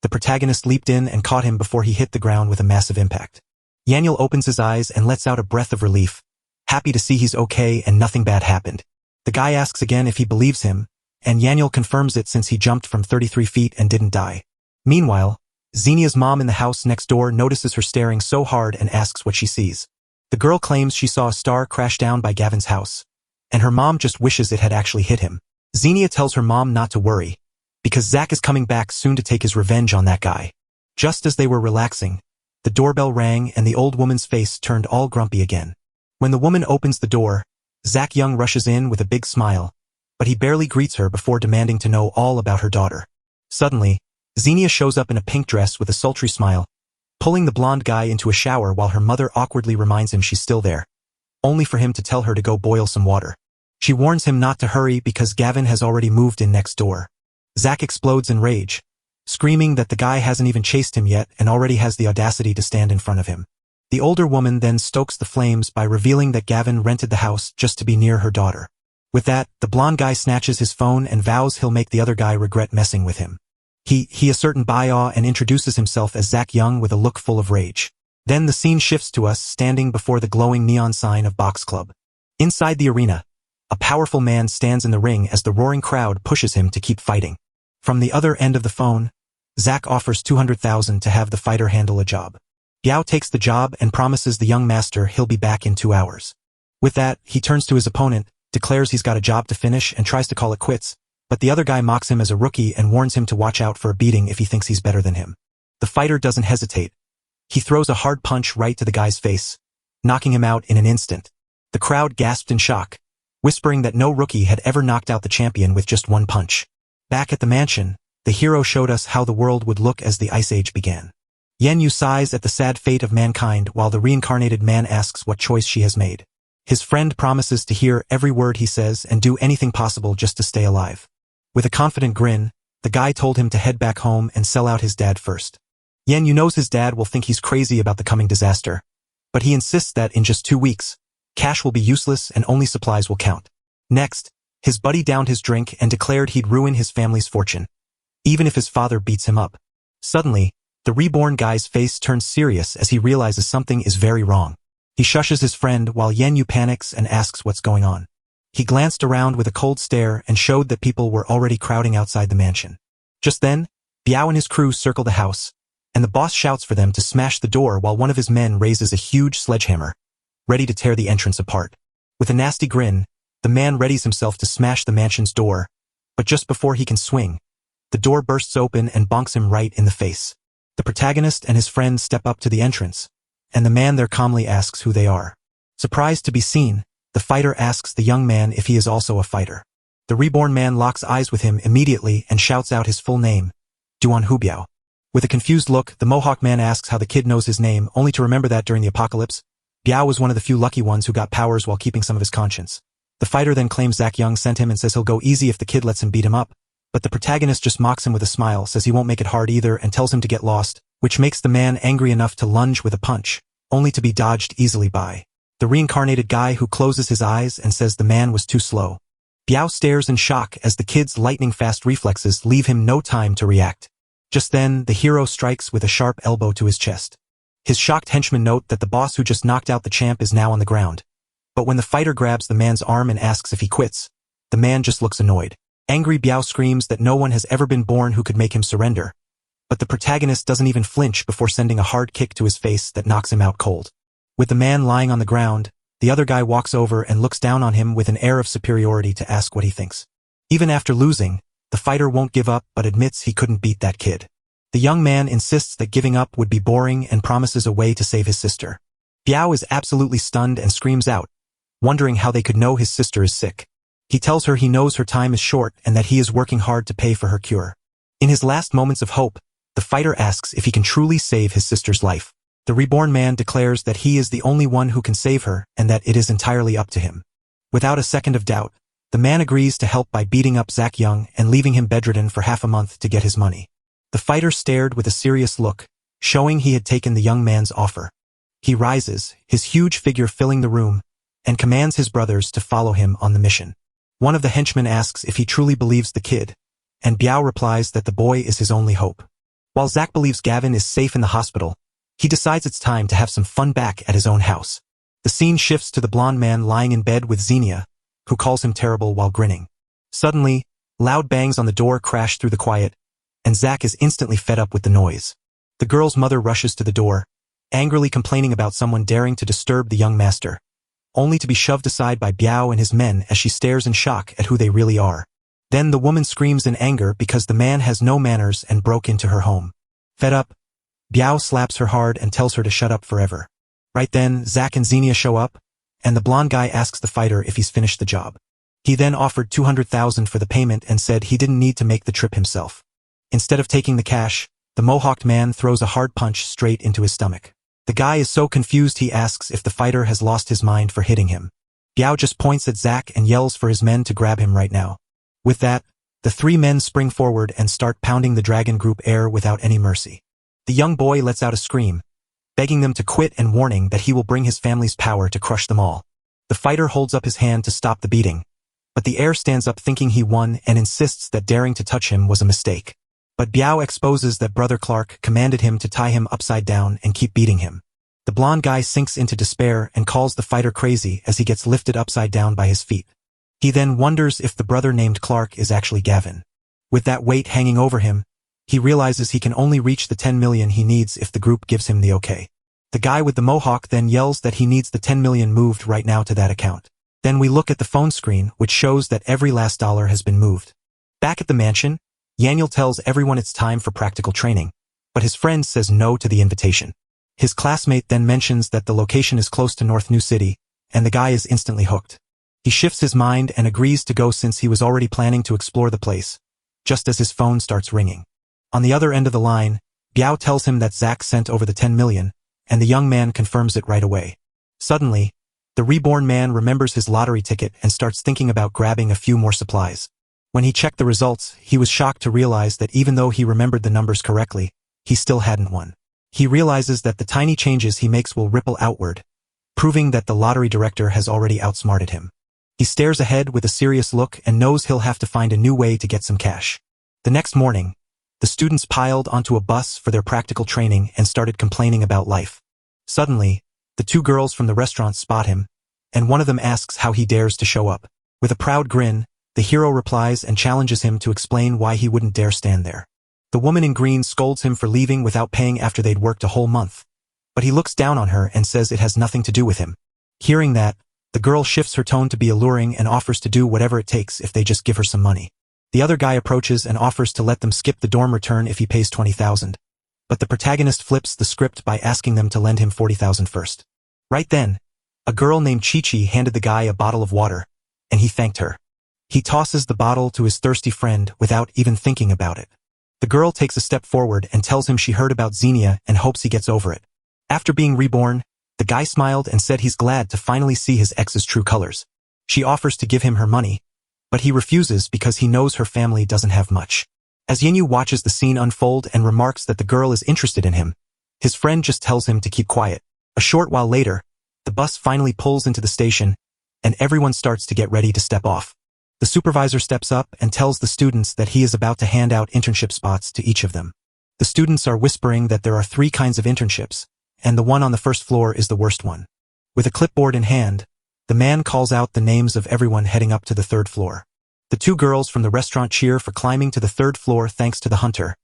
the protagonist leaped in and caught him before he hit the ground with a massive impact. Yaniel opens his eyes and lets out a breath of relief, happy to see he's okay and nothing bad happened. The guy asks again if he believes him, and Yaniel confirms it since he jumped from 33 feet and didn't die. Meanwhile, Xenia's mom in the house next door notices her staring so hard and asks what she sees. The girl claims she saw a star crash down by Gavin's house, and her mom just wishes it had actually hit him. Xenia tells her mom not to worry, because Zack is coming back soon to take his revenge on that guy. Just as they were relaxing, the doorbell rang and the old woman's face turned all grumpy again. When the woman opens the door, Zack Young rushes in with a big smile, but he barely greets her before demanding to know all about her daughter. Suddenly, Xenia shows up in a pink dress with a sultry smile, pulling the blonde guy into a shower while her mother awkwardly reminds him she's still there, only for him to tell her to go boil some water. She warns him not to hurry because Gavin has already moved in next door. Zack explodes in rage, screaming that the guy hasn't even chased him yet and already has the audacity to stand in front of him. The older woman then stokes the flames by revealing that Gavin rented the house just to be near her daughter. With that, the blonde guy snatches his phone and vows he'll make the other guy regret messing with him. He a certain Baya and introduces himself as Zack Young with a look full of rage. Then the scene shifts to us standing before the glowing neon sign of Box Club. Inside the arena, a powerful man stands in the ring as the roaring crowd pushes him to keep fighting. From the other end of the phone, Zack offers $200,000 to have the fighter handle a job. Biao takes the job and promises the young master he'll be back in 2 hours. With that, he turns to his opponent, declares he's got a job to finish and tries to call it quits, but the other guy mocks him as a rookie and warns him to watch out for a beating if he thinks he's better than him. The fighter doesn't hesitate. He throws a hard punch right to the guy's face, knocking him out in an instant. The crowd gasped in shock, whispering that no rookie had ever knocked out the champion with just one punch. Back at the mansion, the hero showed us how the world would look as the Ice Age began. Yen Yu sighs at the sad fate of mankind while the reincarnated man asks what choice she has made. His friend promises to hear every word he says and do anything possible just to stay alive. With a confident grin, the guy told him to head back home and sell out his dad first. Yen Yu knows his dad will think he's crazy about the coming disaster, but he insists that in just 2 weeks, cash will be useless and only supplies will count. Next, his buddy downed his drink and declared he'd ruin his family's fortune, even if his father beats him up. Suddenly, the reborn guy's face turns serious as he realizes something is very wrong. He shushes his friend while Yen Yu panics and asks what's going on. He glanced around with a cold stare and showed that people were already crowding outside the mansion. Just then, Biao and his crew circle the house, and the boss shouts for them to smash the door while one of his men raises a huge sledgehammer, ready to tear the entrance apart. With a nasty grin, the man readies himself to smash the mansion's door, but just before he can swing, the door bursts open and bonks him right in the face. The protagonist and his friend step up to the entrance, and the man there calmly asks who they are. Surprised to be seen, the fighter asks the young man if he is also a fighter. The reborn man locks eyes with him immediately and shouts out his full name, Duan Hubiao. With a confused look, the Mohawk man asks how the kid knows his name, only to remember that during the apocalypse, Biao was one of the few lucky ones who got powers while keeping some of his conscience. The fighter then claims Zack Young sent him and says he'll go easy if the kid lets him beat him up, but the protagonist just mocks him with a smile, says he won't make it hard either and tells him to get lost, which makes the man angry enough to lunge with a punch, only to be dodged easily by the reincarnated guy who closes his eyes and says the man was too slow. Biao stares in shock as the kid's lightning-fast reflexes leave him no time to react. Just then, the hero strikes with a sharp elbow to his chest. His shocked henchmen note that the boss who just knocked out the champ is now on the ground. But when the fighter grabs the man's arm and asks if he quits, the man just looks annoyed. Angry Biao screams that no one has ever been born who could make him surrender. But the protagonist doesn't even flinch before sending a hard kick to his face that knocks him out cold. With the man lying on the ground, the other guy walks over and looks down on him with an air of superiority to ask what he thinks. Even after losing, the fighter won't give up but admits he couldn't beat that kid. The young man insists that giving up would be boring and promises a way to save his sister. Biao is absolutely stunned and screams out, wondering how they could know his sister is sick. He tells her he knows her time is short and that he is working hard to pay for her cure. In his last moments of hope, the fighter asks if he can truly save his sister's life. The reborn man declares that he is the only one who can save her and that it is entirely up to him. Without a second of doubt, the man agrees to help by beating up Zach Young and leaving him bedridden for half a month to get his money. The fighter stared with a serious look, showing he had taken the young man's offer. He rises, his huge figure filling the room, and commands his brothers to follow him on the mission. One of the henchmen asks if he truly believes the kid, and Biao replies that the boy is his only hope. While Zach believes Gavin is safe in the hospital, he decides it's time to have some fun back at his own house. The scene shifts to the blonde man lying in bed with Xenia, who calls him terrible while grinning. Suddenly, loud bangs on the door crash through the quiet, and Zach is instantly fed up with the noise. The girl's mother rushes to the door, angrily complaining about someone daring to disturb the young master, only to be shoved aside by Biao and his men as she stares in shock at who they really are. Then the woman screams in anger because the man has no manners and broke into her home. Fed up, Biao slaps her hard and tells her to shut up forever. Right then, Zach and Xenia show up, and the blonde guy asks the fighter if he's finished the job. He then offered 200,000 for the payment and said he didn't need to make the trip himself. Instead of taking the cash, the mohawked man throws a hard punch straight into his stomach. The guy is so confused he asks if the fighter has lost his mind for hitting him. Biao just points at Zach and yells for his men to grab him right now. With that, the three men spring forward and start pounding the dragon group air without any mercy. The young boy lets out a scream, begging them to quit and warning that he will bring his family's power to crush them all. The fighter holds up his hand to stop the beating, but the heir stands up thinking he won and insists that daring to touch him was a mistake. But Biao exposes that Brother Clark commanded him to tie him upside down and keep beating him. The blonde guy sinks into despair and calls the fighter crazy as he gets lifted upside down by his feet. He then wonders if the brother named Clark is actually Gavin. With that weight hanging over him, he realizes he can only reach the 10 million he needs if the group gives him the okay. The guy with the mohawk then yells that he needs the 10 million moved right now to that account. Then we look at the phone screen, which shows that every last dollar has been moved. Back at the mansion, Yaniel tells everyone it's time for practical training, but his friend says no to the invitation. His classmate then mentions that the location is close to North New City, and the guy is instantly hooked. He shifts his mind and agrees to go since he was already planning to explore the place, just as his phone starts ringing. On the other end of the line, Biao tells him that Zach sent over the 10 million, and the young man confirms it right away. Suddenly, the reborn man remembers his lottery ticket and starts thinking about grabbing a few more supplies. When he checked the results, he was shocked to realize that even though he remembered the numbers correctly, he still hadn't won. He realizes that the tiny changes he makes will ripple outward, proving that the lottery director has already outsmarted him. He stares ahead with a serious look and knows he'll have to find a new way to get some cash. The next morning, the students piled onto a bus for their practical training and started complaining about life. Suddenly, the two girls from the restaurant spot him, and one of them asks how he dares to show up. With a proud grin, the hero replies and challenges him to explain why he wouldn't dare stand there. The woman in green scolds him for leaving without paying after they'd worked a whole month, but he looks down on her and says it has nothing to do with him. Hearing that, the girl shifts her tone to be alluring and offers to do whatever it takes if they just give her some money. The other guy approaches and offers to let them skip the dorm return if he pays 20,000. But the protagonist flips the script by asking them to lend him 40,000 first. Right then, a girl named Chi-Chi handed the guy a bottle of water, and he thanked her. He tosses the bottle to his thirsty friend without even thinking about it. The girl takes a step forward and tells him she heard about Xenia and hopes he gets over it. After being reborn, the guy smiled and said he's glad to finally see his ex's true colors. She offers to give him her money, but he refuses because he knows her family doesn't have much. As Yinyu watches the scene unfold and remarks that the girl is interested in him, his friend just tells him to keep quiet. A short while later, the bus finally pulls into the station, and everyone starts to get ready to step off. The supervisor steps up and tells the students that he is about to hand out internship spots to each of them. The students are whispering that there are 3 kinds of internships, and the one on the first floor is the worst one. With a clipboard in hand, the man calls out the names of everyone heading up to the 3rd floor. The 2 girls from the restaurant cheer for climbing to the 3rd floor thanks to the hunter,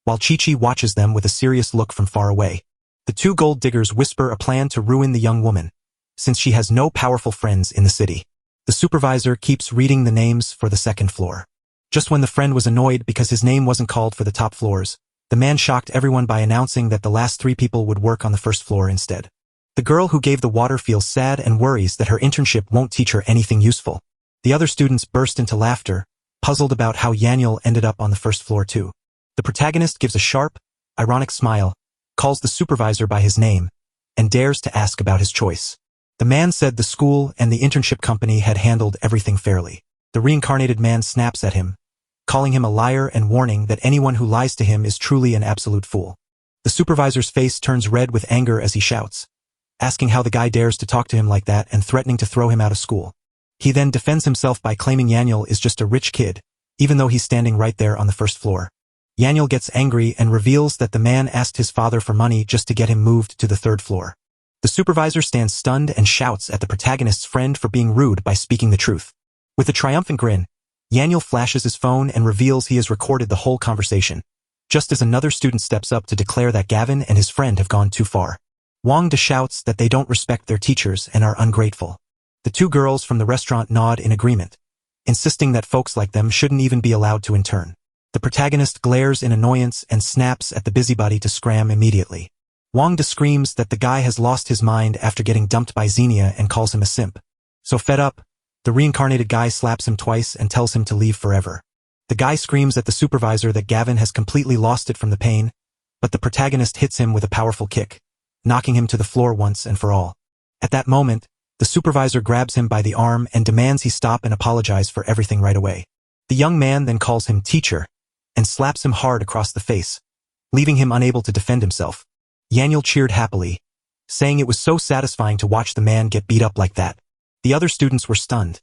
while Chi-Chi watches them with a serious look from far away. The two gold diggers whisper a plan to ruin the young woman, since she has no powerful friends in the city. The supervisor keeps reading the names for the second floor. Just when the friend was annoyed because his name wasn't called for the top floors, the man shocked everyone by announcing that the last 3 people would work on the first floor instead. The girl who gave the water feels sad and worries that her internship won't teach her anything useful. The other students burst into laughter, puzzled about how Yanyul ended up on the first floor too. The protagonist gives a sharp, ironic smile, calls the supervisor by his name, and dares to ask about his choice. The man said the school and the internship company had handled everything fairly. The reincarnated man snaps at him, calling him a liar and warning that anyone who lies to him is truly an absolute fool. The supervisor's face turns red with anger as he shouts, asking how the guy dares to talk to him like that and threatening to throw him out of school. He then defends himself by claiming Yanyul is just a rich kid, even though he's standing right there on the first floor. Yanyul gets angry and reveals that the man asked his father for money just to get him moved to the 3rd floor. The supervisor stands stunned and shouts at the protagonist's friend for being rude by speaking the truth. With a triumphant grin, Yanyul flashes his phone and reveals he has recorded the whole conversation, just as another student steps up to declare that Gavin and his friend have gone too far. Wangda shouts that they don't respect their teachers and are ungrateful. The 2 girls from the restaurant nod in agreement, insisting that folks like them shouldn't even be allowed to intern. The protagonist glares in annoyance and snaps at the busybody to scram immediately. Wangda screams that the guy has lost his mind after getting dumped by Xenia and calls him a simp. So fed up, the reincarnated guy slaps him twice and tells him to leave forever. The guy screams at the supervisor that Gavin has completely lost it from the pain, but the protagonist hits him with a powerful kick, knocking him to the floor once and for all. At that moment, the supervisor grabs him by the arm and demands he stop and apologize for everything right away. The young man then calls him teacher and slaps him hard across the face, leaving him unable to defend himself. Yanyul cheered happily, saying it was so satisfying to watch the man get beat up like that. The other students were stunned,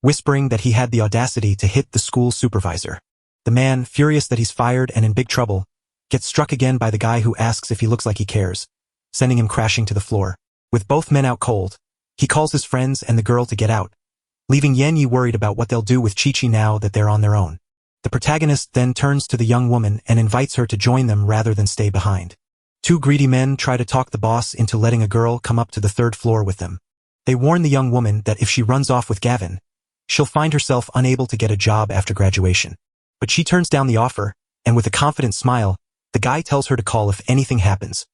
whispering that he had the audacity to hit the school supervisor. The man, furious that he's fired and in big trouble, gets struck again by the guy who asks if he looks like he cares, sending him crashing to the floor. With both men out cold, he calls his friends and the girl to get out, leaving Yanyi worried about what they'll do with Chi-Chi now that they're on their own. The protagonist then turns to the young woman and invites her to join them rather than stay behind. 2 greedy men try to talk the boss into letting a girl come up to the 3rd floor with them. They warn the young woman that if she runs off with Gavin, she'll find herself unable to get a job after graduation. But she turns down the offer, and with a confident smile, the guy tells her to call if anything happens,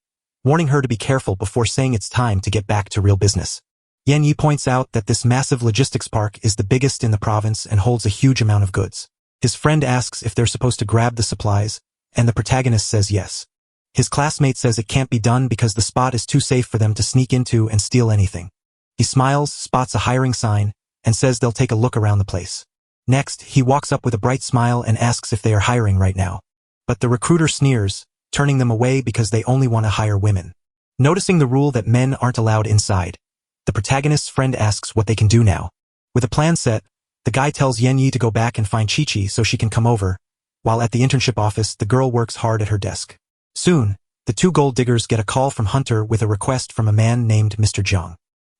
warning her to be careful before saying it's time to get back to real business. Yanyi points out that this massive logistics park is the biggest in the province and holds a huge amount of goods. His friend asks if they're supposed to grab the supplies, and the protagonist says yes. His classmate says it can't be done because the spot is too safe for them to sneak into and steal anything. He smiles, spots a hiring sign, and says they'll take a look around the place. Next, he walks up with a bright smile and asks if they are hiring right now. But the recruiter sneers, turning them away because they only want to hire women. Noticing the rule that men aren't allowed inside, the protagonist's friend asks what they can do now. With a plan set, the guy tells Yanyi to go back and find Chi-Chi so she can come over, while at the internship office the girl works hard at her desk. Soon, the 2 gold diggers get a call from Hunter with a request from a man named Mr. Jiang.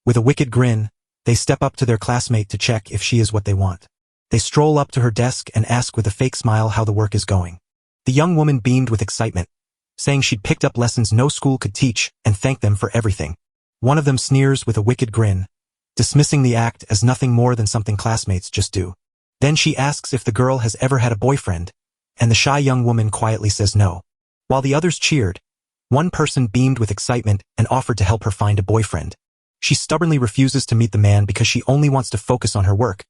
With a wicked grin, they step up to their classmate to check if she is what they want. They stroll up to her desk and ask with a fake smile how the work is going. The young woman beamed with excitement, saying she'd picked up lessons no school could teach and thanked them for everything. One of them sneers with a wicked grin, dismissing the act as nothing more than something classmates just do. Then she asks if the girl has ever had a boyfriend, and the shy young woman quietly says no. While the others cheered, one person beamed with excitement and offered to help her find a boyfriend. She stubbornly refuses to meet the man because she only wants to focus on her work,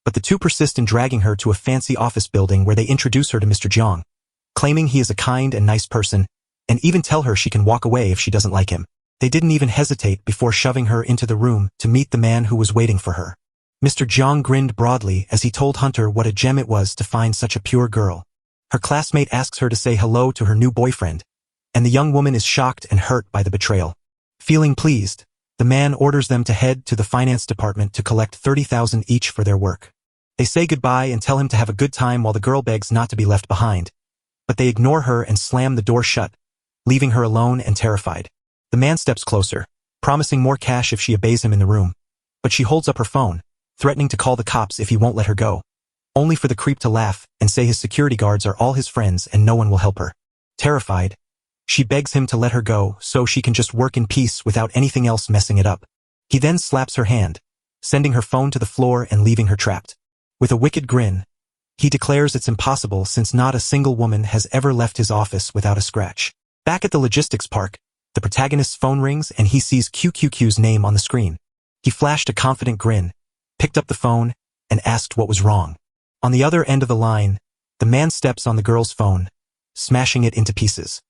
but the 2 persist in dragging her to a fancy office building where they introduce her to Mr. Jiang, claiming he is a kind and nice person, and even tell her she can walk away if she doesn't like him. They didn't even hesitate before shoving her into the room to meet the man who was waiting for her. Mr. Jiang grinned broadly as he told Hunter what a gem it was to find such a pure girl. Her classmate asks her to say hello to her new boyfriend, and the young woman is shocked and hurt by the betrayal. Feeling pleased, the man orders them to head to the finance department to collect 30,000 each for their work. They say goodbye and tell him to have a good time while the girl begs not to be left behind, but they ignore her and slam the door shut, leaving her alone and terrified. The man steps closer, promising more cash if she obeys him in the room, but she holds up her phone, threatening to call the cops if he won't let her go, only for the creep to laugh and say his security guards are all his friends and no one will help her. Terrified, She begs him to let her go so she can just work in peace without anything else messing it up. He then slaps her hand, sending her phone to the floor and leaving her trapped. With a wicked grin, he declares it's impossible since not a single woman has ever left his office without a scratch. Back at the logistics park, the protagonist's phone rings and he sees QQQ's name on the screen. He flashed a confident grin, picked up the phone, and asked what was wrong. On the other end of the line, the man steps on the girl's phone, smashing it into pieces.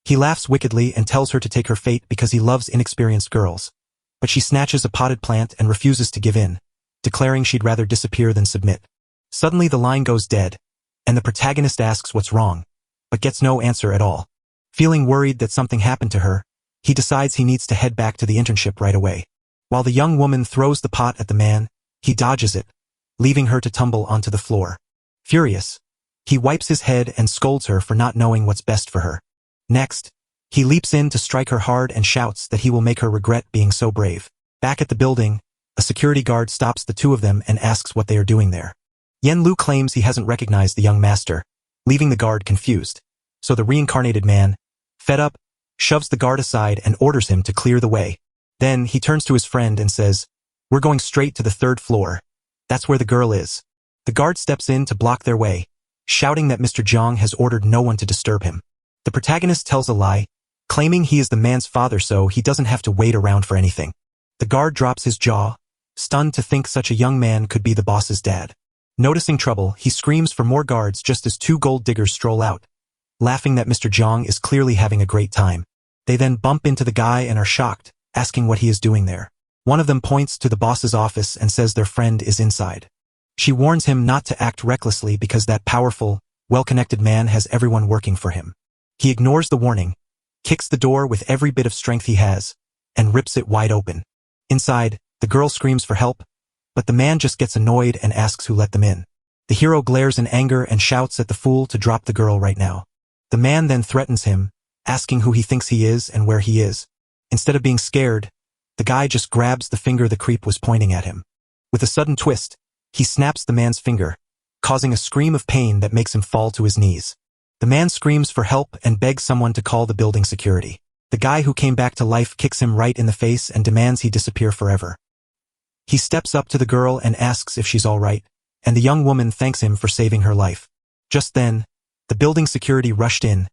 He laughs wickedly and tells her to take her fate because he loves inexperienced girls. But she snatches a potted plant and refuses to give in, declaring she'd rather disappear than submit. Suddenly the line goes dead, and the protagonist asks what's wrong, but gets no answer at all. Feeling worried that something happened to her, he decides he needs to head back to the internship right away. While the young woman throws the pot at the man, he dodges it, leaving her to tumble onto the floor. Furious, he wipes his head and scolds her for not knowing what's best for her. Next, he leaps in to strike her hard and shouts that he will make her regret being so brave. Back at the building, a security guard stops the two of them and asks what they are doing there. Yen Lu claims he hasn't recognized the young master, leaving the guard confused. So the reincarnated man, fed up, shoves the guard aside and orders him to clear the way. Then he turns to his friend and says, "We're going straight to the 3rd floor. That's where the girl is." The guard steps in to block their way, shouting that Mr. Jiang has ordered no one to disturb him. The protagonist tells a lie, claiming he is the man's father so he doesn't have to wait around for anything. The guard drops his jaw, stunned to think such a young man could be the boss's dad. Noticing trouble, he screams for more guards just as 2 gold diggers stroll out, laughing that Mr. Jiang is clearly having a great time. They then bump into the guy and are shocked, asking what he is doing there. One of them points to the boss's office and says their friend is inside. She warns him not to act recklessly because that powerful, well-connected man has everyone working for him. He ignores the warning, kicks the door with every bit of strength he has, and rips it wide open. Inside, the girl screams for help, but the man just gets annoyed and asks who let them in. The hero glares in anger and shouts at the fool to drop the girl right now. The man then threatens him, asking who he thinks he is and where he is. Instead of being scared, the guy just grabs the finger the creep was pointing at him. With a sudden twist, he snaps the man's finger, causing a scream of pain that makes him fall to his knees. The man screams for help and begs someone to call the building security. The guy who came back to life kicks him right in the face and demands he disappear forever. He steps up to the girl and asks if she's all right, and the young woman thanks him for saving her life. Just then, the building security rushed in,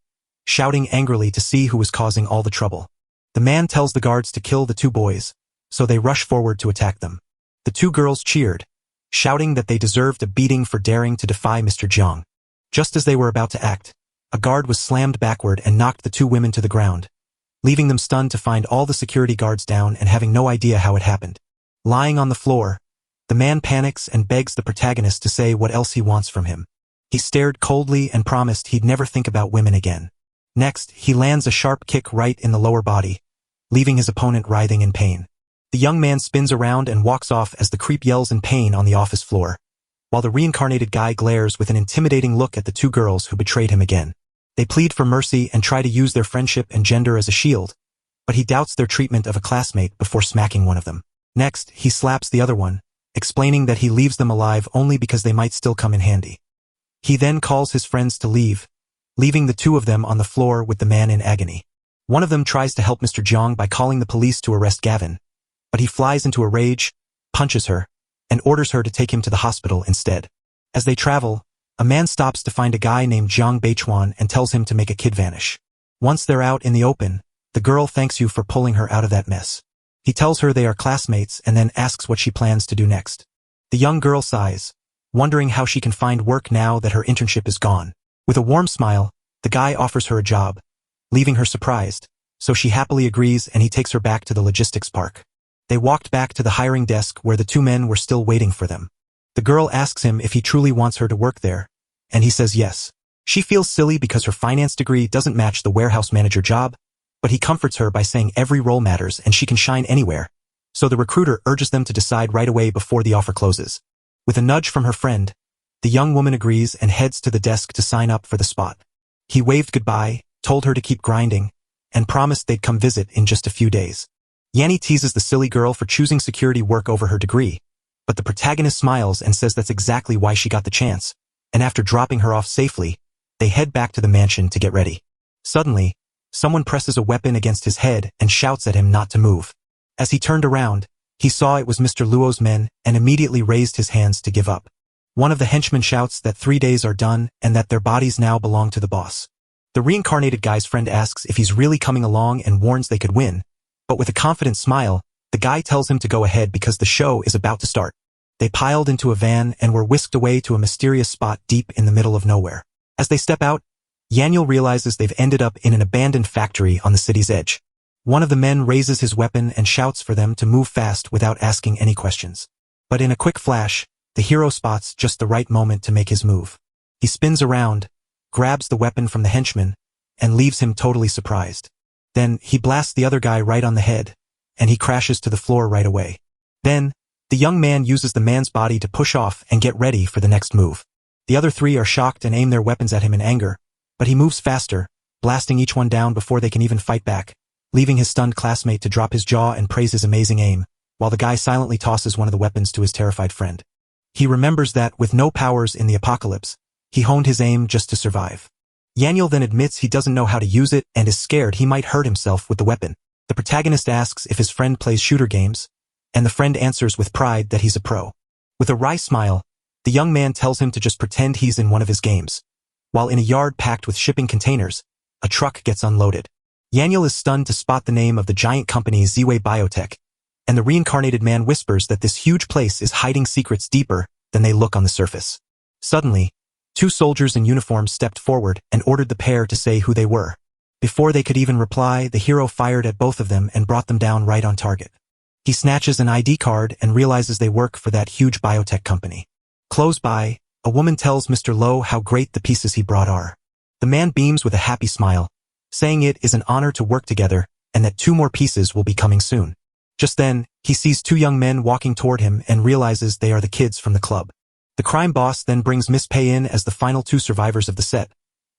shouting angrily to see who was causing all the trouble. The man tells the guards to kill the 2 boys, so they rush forward to attack them. The 2 girls cheered, shouting that they deserved a beating for daring to defy Mr. Jiang. Just as they were about to act, a guard was slammed backward and knocked the 2 women to the ground, leaving them stunned to find all the security guards down and having no idea how it happened. Lying on the floor, the man panics and begs the protagonist to say what else he wants from him. He stared coldly and promised he'd never think about women again. Next, he lands a sharp kick right in the lower body, leaving his opponent writhing in pain. The young man spins around and walks off as the creep yells in pain on the office floor, while the reincarnated guy glares with an intimidating look at the 2 girls who betrayed him again. They plead for mercy and try to use their friendship and gender as a shield, but he doubts their treatment of a classmate before smacking one of them. Next, he slaps the other one, explaining that he leaves them alive only because they might still come in handy. He then calls his friends to leave, leaving the 2 of them on the floor with the man in agony. One of them tries to help Mr. Jiang by calling the police to arrest Gavin, but he flies into a rage, punches her, and orders her to take him to the hospital instead. As they travel, a man stops to find a guy named Jiang Beichuan and tells him to make a kid vanish. Once they're out in the open, the girl thanks you for pulling her out of that mess. He tells her they are classmates and then asks what she plans to do next. The young girl sighs, wondering how she can find work now that her internship is gone. With a warm smile, the guy offers her a job, leaving her surprised, so she happily agrees and he takes her back to the logistics park. They walked back to the hiring desk where the 2 men were still waiting for them. The girl asks him if he truly wants her to work there, and he says yes. She feels silly because her finance degree doesn't match the warehouse manager job, but he comforts her by saying every role matters and she can shine anywhere, so the recruiter urges them to decide right away before the offer closes. With a nudge from her friend, the young woman agrees and heads to the desk to sign up for the spot. He waved goodbye, told her to keep grinding, and promised they'd come visit in just a few days. Yanni teases the silly girl for choosing security work over her degree, but the protagonist smiles and says that's exactly why she got the chance, and after dropping her off safely, they head back to the mansion to get ready. Suddenly, Someone presses a weapon against his head and shouts at him not to move. As he turned around, he saw it was Mr. Luo's men and immediately raised his hands to give up. One of the henchmen shouts that 3 days are done and that their bodies now belong to the boss. The reincarnated guy's friend asks if he's really coming along and warns they could win, but with a confident smile, the guy tells him to go ahead because the show is about to start. They piled into a van and were whisked away to a mysterious spot deep in the middle of nowhere. As they step out, Yaniel realizes they've ended up in an abandoned factory on the city's edge. One of the men raises his weapon and shouts for them to move fast without asking any questions. But in a quick flash, the hero spots just the right moment to make his move. He spins around, grabs the weapon from the henchman, and leaves him totally surprised. Then, he blasts the other guy right on the head, and he crashes to the floor right away. Then, the young man uses the man's body to push off and get ready for the next move. The other three are shocked and aim their weapons at him in anger, but he moves faster, blasting each one down before they can even fight back, leaving his stunned classmate to drop his jaw and praise his amazing aim, while the guy silently tosses one of the weapons to his terrified friend. He remembers that, with no powers in the apocalypse, he honed his aim just to survive. Yaniel then admits he doesn't know how to use it and is scared he might hurt himself with the weapon. The protagonist asks if his friend plays shooter games, and the friend answers with pride that he's a pro. With a wry smile, the young man tells him to just pretend he's in one of his games. While in a yard packed with shipping containers, a truck gets unloaded. Yaniel is stunned to spot the name of the giant company Ziwei Biotech, and the reincarnated man whispers that this huge place is hiding secrets deeper than they look on the surface. Suddenly, 2 soldiers in uniform stepped forward and ordered the pair to say who they were. Before they could even reply, the hero fired at both of them and brought them down right on target. He snatches an ID card and realizes they work for that huge biotech company. Close by, a woman tells Mr. Lo how great the pieces he brought are. The man beams with a happy smile, saying it is an honor to work together and that 2 more pieces will be coming soon. Just then, he sees 2 young men walking toward him and realizes they are the kids from the club. The crime boss then brings Miss Pei in as the final 2 survivors of the set,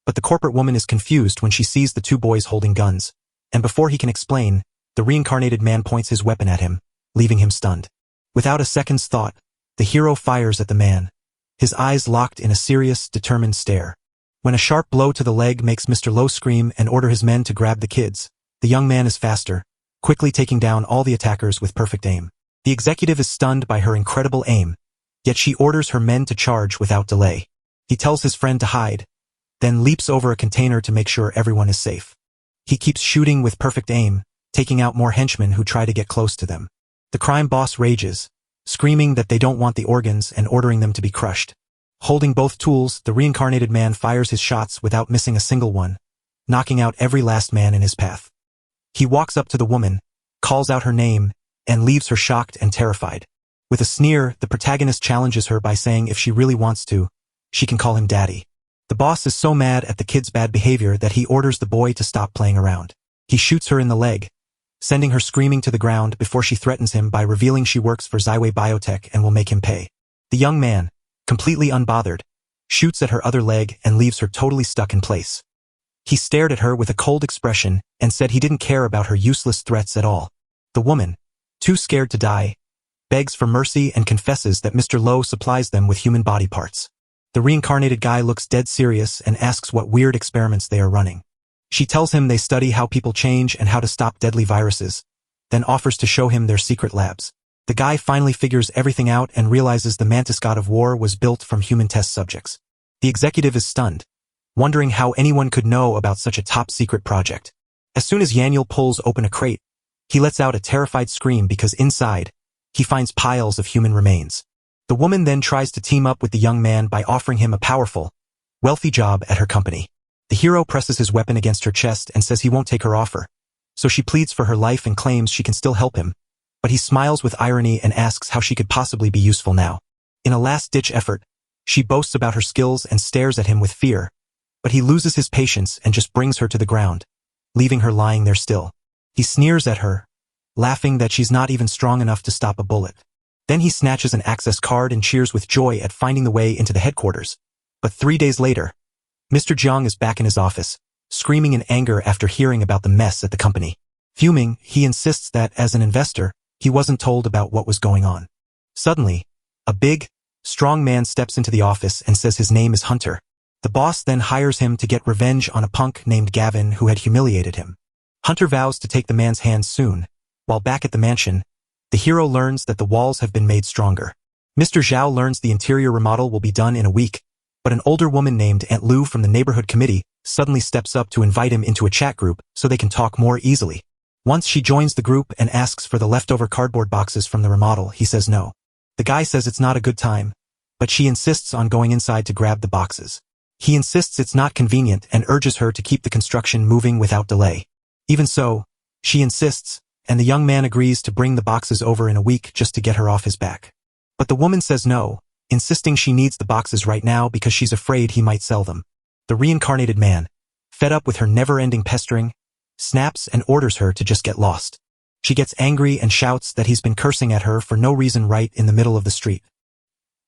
but the corporate woman is confused when she sees the 2 boys holding guns, and before he can explain, the reincarnated man points his weapon at him, leaving him stunned. Without a second's thought, the hero fires at the man, his eyes locked in a serious, determined stare. When a sharp blow to the leg makes Mr. Lo scream and order his men to grab the kids, the young man is faster, quickly taking down all the attackers with perfect aim. The executive is stunned by her incredible aim, yet she orders her men to charge without delay. He tells his friend to hide, then leaps over a container to make sure everyone is safe. He keeps shooting with perfect aim, taking out more henchmen who try to get close to them. The crime boss rages, screaming that they don't want the organs and ordering them to be crushed. Holding both tools, the reincarnated man fires his shots without missing a single one, knocking out every last man in his path. He walks up to the woman, calls out her name, and leaves her shocked and terrified. With a sneer, the protagonist challenges her by saying if she really wants to, she can call him daddy. The boss is so mad at the kid's bad behavior that he orders the boy to stop playing around. He shoots her in the leg, sending her screaming to the ground before she threatens him by revealing she works for Ziwei Biotech and will make him pay. The young man, completely unbothered, shoots at her other leg and leaves her totally stuck in place. He stared at her with a cold expression and said he didn't care about her useless threats at all. The woman, too scared to die, begs for mercy and confesses that Mr. Lo supplies them with human body parts. The reincarnated guy looks dead serious and asks what weird experiments they are running. She tells him they study how people change and how to stop deadly viruses, then offers to show him their secret labs. The guy finally figures everything out and realizes the mantis god of war was built from human test subjects. The executive is stunned, wondering how anyone could know about such a top-secret project. As soon as Yaniel pulls open a crate, he lets out a terrified scream because inside, he finds piles of human remains. The woman then tries to team up with the young man by offering him a powerful, wealthy job at her company. The hero presses his weapon against her chest and says he won't take her offer, so she pleads for her life and claims she can still help him, but he smiles with irony and asks how she could possibly be useful now. In a last-ditch effort, she boasts about her skills and stares at him with fear, but he loses his patience and just brings her to the ground, leaving her lying there still. He sneers at her, laughing that she's not even strong enough to stop a bullet. Then he snatches an access card and cheers with joy at finding the way into the headquarters. But 3 days later, Mr. Jiang is back in his office, screaming in anger after hearing about the mess at the company. Fuming, he insists that, as an investor, he wasn't told about what was going on. Suddenly, a big, strong man steps into the office and says his name is Hunter. The boss then hires him to get revenge on a punk named Gavin who had humiliated him. Hunter vows to take the man's hands soon. While back at the mansion, the hero learns that the walls have been made stronger. Mr. Zhao learns the interior remodel will be done in a week, but an older woman named Aunt Lu from the neighborhood committee suddenly steps up to invite him into a chat group so they can talk more easily. Once she joins the group and asks for the leftover cardboard boxes from the remodel, he says no. The guy says it's not a good time, but she insists on going inside to grab the boxes. He insists it's not convenient and urges her to keep the construction moving without delay. Even so, she insists, and the young man agrees to bring the boxes over in a week just to get her off his back. But the woman says no, insisting she needs the boxes right now because she's afraid he might sell them. The reincarnated man, fed up with her never-ending pestering, snaps and orders her to just get lost. She gets angry and shouts that he's been cursing at her for no reason right in the middle of the street.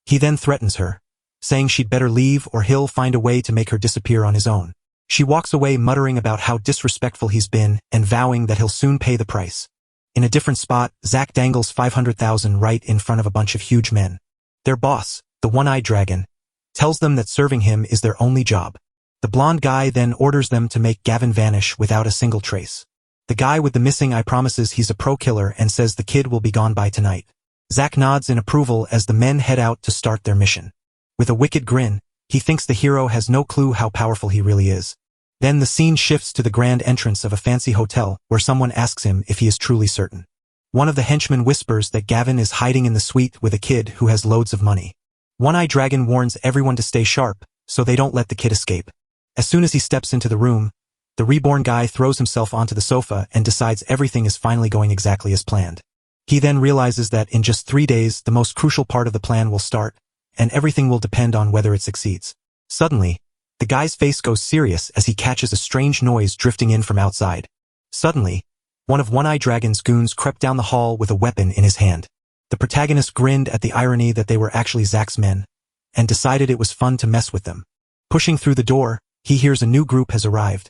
He then threatens her, saying she'd better leave or he'll find a way to make her disappear on his own. She walks away muttering about how disrespectful he's been and vowing that he'll soon pay the price. In a different spot, Zack dangles 500,000 right in front of a bunch of huge men. Their boss, the one-eyed dragon, tells them that serving him is their only job. The blonde guy then orders them to make Gavin vanish without a single trace. The guy with the missing eye promises he's a pro killer and says the kid will be gone by tonight. Zack nods in approval as the men head out to start their mission. With a wicked grin, he thinks the hero has no clue how powerful he really is. Then the scene shifts to the grand entrance of a fancy hotel where someone asks him if he is truly certain. One of the henchmen whispers that Gavin is hiding in the suite with a kid who has loads of money. One-eyed dragon warns everyone to stay sharp so they don't let the kid escape. As soon as he steps into the room, the reborn guy throws himself onto the sofa and decides everything is finally going exactly as planned. He then realizes that in just 3 days the most crucial part of the plan will start, and everything will depend on whether it succeeds. Suddenly, the guy's face goes serious as he catches a strange noise drifting in from outside. Suddenly, one of One-Eyed Dragon's goons crept down the hall with a weapon in his hand. The protagonist grinned at the irony that they were actually Zack's men, and decided it was fun to mess with them. Pushing through the door, he hears a new group has arrived,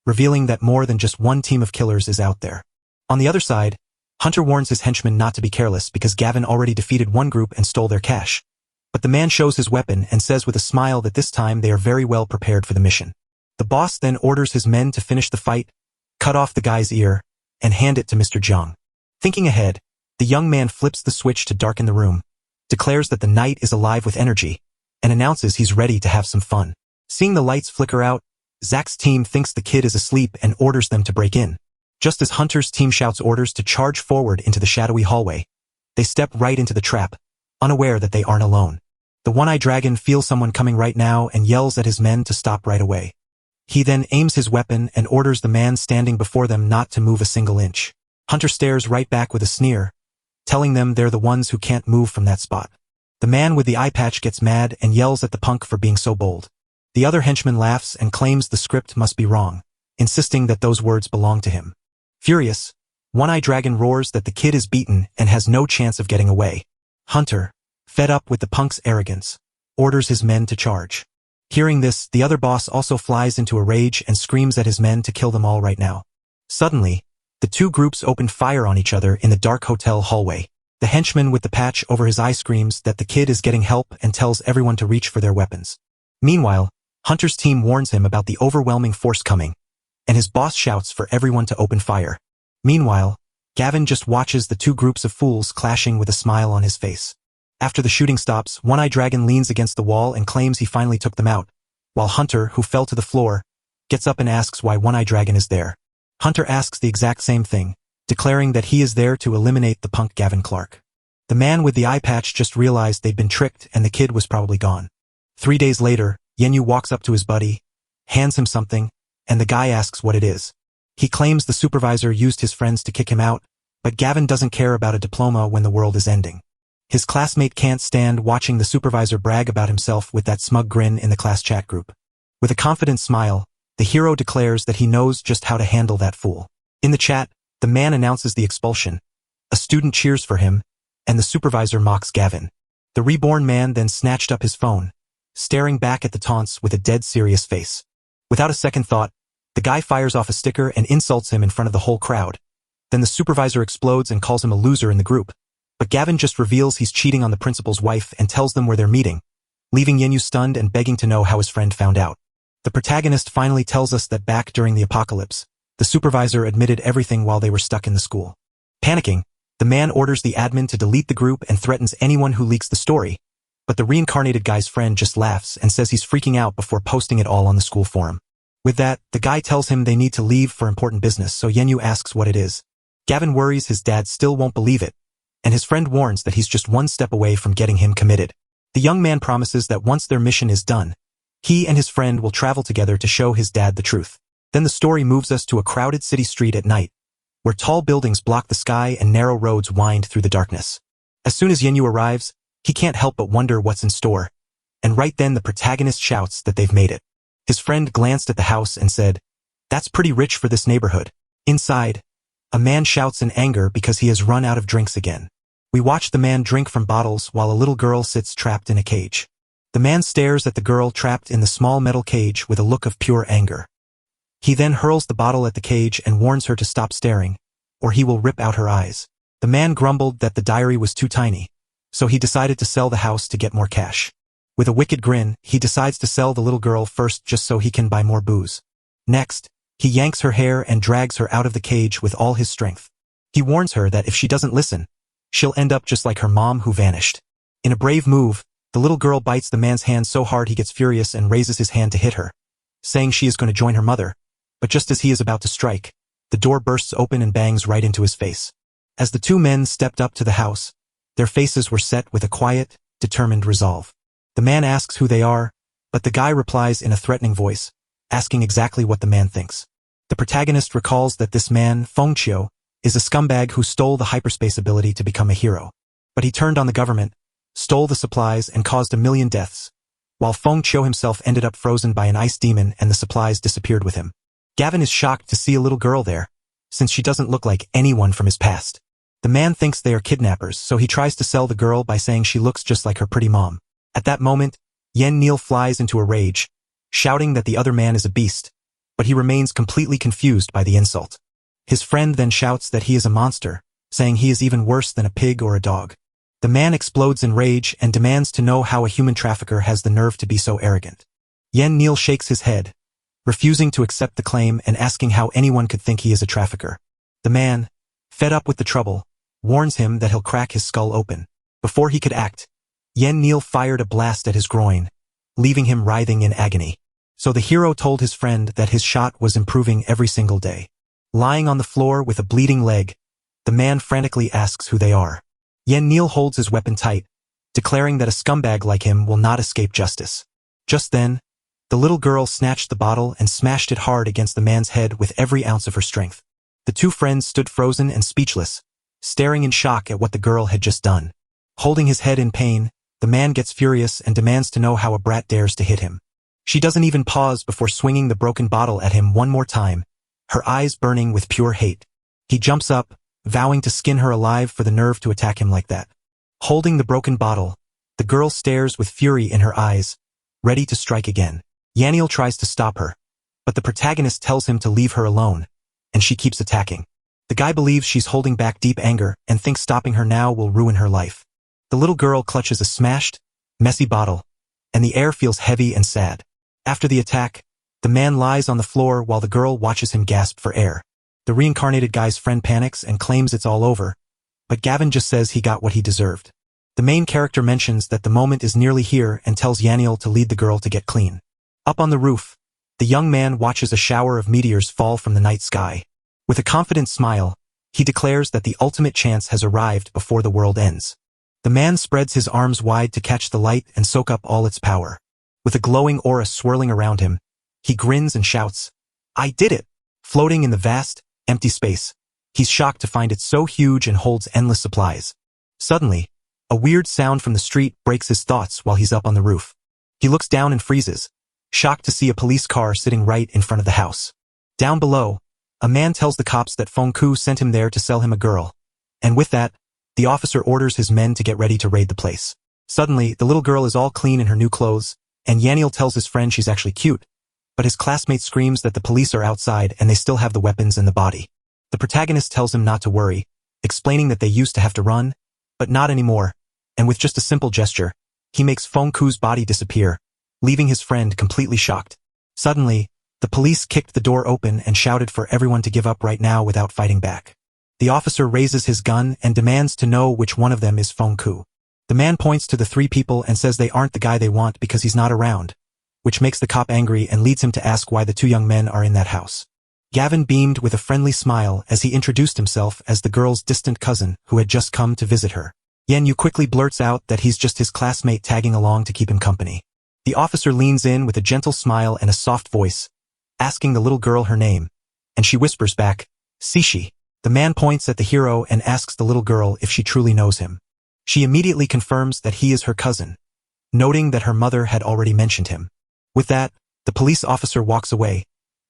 revealing that more than just one team of killers is out there. On the other side, Hunter warns his henchmen not to be careless because Gavin already defeated one group and stole their cash. But the man shows his weapon and says with a smile that this time they are very well prepared for the mission. The boss then orders his men to finish the fight, cut off the guy's ear, and hand it to Mr. Jiang. Thinking ahead, the young man flips the switch to darken the room, declares that the night is alive with energy, and announces he's ready to have some fun. Seeing the lights flicker out, Zack's team thinks the kid is asleep and orders them to break in. Just as Hunter's team shouts orders to charge forward into the shadowy hallway, they step right into the trap, unaware that they aren't alone. The one-eyed dragon feels someone coming right now and yells at his men to stop right away. He then aims his weapon and orders the man standing before them not to move a single inch. Hunter stares right back with a sneer, telling them they're the ones who can't move from that spot. The man with the eye patch gets mad and yells at the punk for being so bold. The other henchman laughs and claims the script must be wrong, insisting that those words belong to him. Furious, One-Eyed Dragon roars that the kid is beaten and has no chance of getting away. Hunter, fed up with the punk's arrogance, orders his men to charge. Hearing this, the other boss also flies into a rage and screams at his men to kill them all right now. Suddenly, the two groups open fire on each other in the dark hotel hallway. The henchman with the patch over his eye screams that the kid is getting help and tells everyone to reach for their weapons. Meanwhile, Hunter's team warns him about the overwhelming force coming, and his boss shouts for everyone to open fire. Meanwhile, Gavin just watches the two groups of fools clashing with a smile on his face. After the shooting stops, One-Eyed Dragon leans against the wall and claims he finally took them out, while Hunter, who fell to the floor, gets up and asks why One-Eyed Dragon is there. Hunter asks the exact same thing, declaring that he is there to eliminate the punk Gavin Clark. The man with the eye patch just realized they'd been tricked and the kid was probably gone. 3 days later, Yenyu walks up to his buddy, hands him something, and the guy asks what it is. He claims the supervisor used his friends to kick him out, but Gavin doesn't care about a diploma when the world is ending. His classmate can't stand watching the supervisor brag about himself with that smug grin in the class chat group. With a confident smile, the hero declares that he knows just how to handle that fool. In the chat, the man announces the expulsion. A student cheers for him, and the supervisor mocks Gavin. The reborn man then snatched up his phone, staring back at the taunts with a dead serious face. Without a second thought, the guy fires off a sticker and insults him in front of the whole crowd. Then the supervisor explodes and calls him a loser in the group. But Gavin just reveals he's cheating on the principal's wife and tells them where they're meeting, leaving Yenyu stunned and begging to know how his friend found out. The protagonist finally tells us that back during the apocalypse, the supervisor admitted everything while they were stuck in the school. Panicking, the man orders the admin to delete the group and threatens anyone who leaks the story, but the reincarnated guy's friend just laughs and says he's freaking out before posting it all on the school forum. With that, the guy tells him they need to leave for important business, so Yenyu asks what it is. Gavin worries his dad still won't believe it, and his friend warns that he's just one step away from getting him committed. The young man promises that once their mission is done, he and his friend will travel together to show his dad the truth. Then the story moves us to a crowded city street at night, where tall buildings block the sky and narrow roads wind through the darkness. As soon as Yenyu arrives, he can't help but wonder what's in store, and right then the protagonist shouts that they've made it. His friend glanced at the house and said, "That's pretty rich for this neighborhood." Inside, a man shouts in anger because he has run out of drinks again. We watch the man drink from bottles while a little girl sits trapped in a cage. The man stares at the girl trapped in the small metal cage with a look of pure anger. He then hurls the bottle at the cage and warns her to stop staring, or he will rip out her eyes. The man grumbled that the diary was too tiny, so he decided to sell the house to get more cash. With a wicked grin, he decides to sell the little girl first just so he can buy more booze. Next, he yanks her hair and drags her out of the cage with all his strength. He warns her that if she doesn't listen, she'll end up just like her mom who vanished. In a brave move, the little girl bites the man's hand so hard he gets furious and raises his hand to hit her, saying she is going to join her mother. But just as he is about to strike, the door bursts open and bangs right into his face. As the two men stepped up to the house, their faces were set with a quiet, determined resolve. The man asks who they are, but the guy replies in a threatening voice, asking exactly what the man thinks. The protagonist recalls that this man, Fengqiu, is a scumbag who stole the hyperspace ability to become a hero. But he turned on the government, stole the supplies, and caused 1 million deaths, while Fengqiu himself ended up frozen by an ice demon and the supplies disappeared with him. Gavin is shocked to see a little girl there, since she doesn't look like anyone from his past. The man thinks they are kidnappers, so he tries to sell the girl by saying she looks just like her pretty mom. At that moment, Yen Neil flies into a rage, shouting that the other man is a beast, but he remains completely confused by the insult. His friend then shouts that he is a monster, saying he is even worse than a pig or a dog. The man explodes in rage and demands to know how a human trafficker has the nerve to be so arrogant. Yen Neil shakes his head, refusing to accept the claim and asking how anyone could think he is a trafficker. The man, fed up with the trouble, warns him that he'll crack his skull open. Before he could act, Yen Neil fired a blast at his groin, leaving him writhing in agony. So the hero told his friend that his shot was improving every single day. Lying on the floor with a bleeding leg, the man frantically asks who they are. Yen Neil holds his weapon tight, declaring that a scumbag like him will not escape justice. Just then, the little girl snatched the bottle and smashed it hard against the man's head with every ounce of her strength. The two friends stood frozen and speechless, staring in shock at what the girl had just done. Holding his head in pain, the man gets furious and demands to know how a brat dares to hit him. She doesn't even pause before swinging the broken bottle at him one more time, her eyes burning with pure hate. He jumps up, vowing to skin her alive for the nerve to attack him like that. Holding the broken bottle, the girl stares with fury in her eyes, ready to strike again. Yaniel tries to stop her, but the protagonist tells him to leave her alone, and she keeps attacking. The guy believes she's holding back deep anger and thinks stopping her now will ruin her life. The little girl clutches a smashed, messy bottle, and the air feels heavy and sad. After the attack, the man lies on the floor while the girl watches him gasp for air. The reincarnated guy's friend panics and claims it's all over, but Gavin just says he got what he deserved. The main character mentions that the moment is nearly here and tells Yaniel to lead the girl to get clean. Up on the roof, the young man watches a shower of meteors fall from the night sky. With a confident smile, he declares that the ultimate chance has arrived before the world ends. The man spreads his arms wide to catch the light and soak up all its power. With a glowing aura swirling around him, he grins and shouts, "I did it!" Floating in the vast, empty space, he's shocked to find it so huge and holds endless supplies. Suddenly, a weird sound from the street breaks his thoughts while he's up on the roof. He looks down and freezes, shocked to see a police car sitting right in front of the house. Down below, a man tells the cops that Feng Ku sent him there to sell him a girl, and with that, the officer orders his men to get ready to raid the place. Suddenly, the little girl is all clean in her new clothes, and Yaniel tells his friend she's actually cute, but his classmate screams that the police are outside and they still have the weapons and the body. The protagonist tells him not to worry, explaining that they used to have to run, but not anymore, and with just a simple gesture, He makes Fengku's body disappear, leaving his friend completely shocked. Suddenly, the police kicked the door open and shouted for everyone to give up right now without fighting back. The officer raises his gun and demands to know which one of them is Fengku. The man points to the three people and says they aren't the guy they want because he's not around, which makes the cop angry and leads him to ask why the two young men are in that house. Gavin beamed with a friendly smile as he introduced himself as the girl's distant cousin who had just come to visit her. Yenyu quickly blurts out that he's just his classmate tagging along to keep him company. The officer leans in with a gentle smile and a soft voice, asking the little girl her name, and she whispers back, Sishi. The man points at the hero and asks the little girl if she truly knows him. She immediately confirms that he is her cousin, noting that her mother had already mentioned him. With that, the police officer walks away,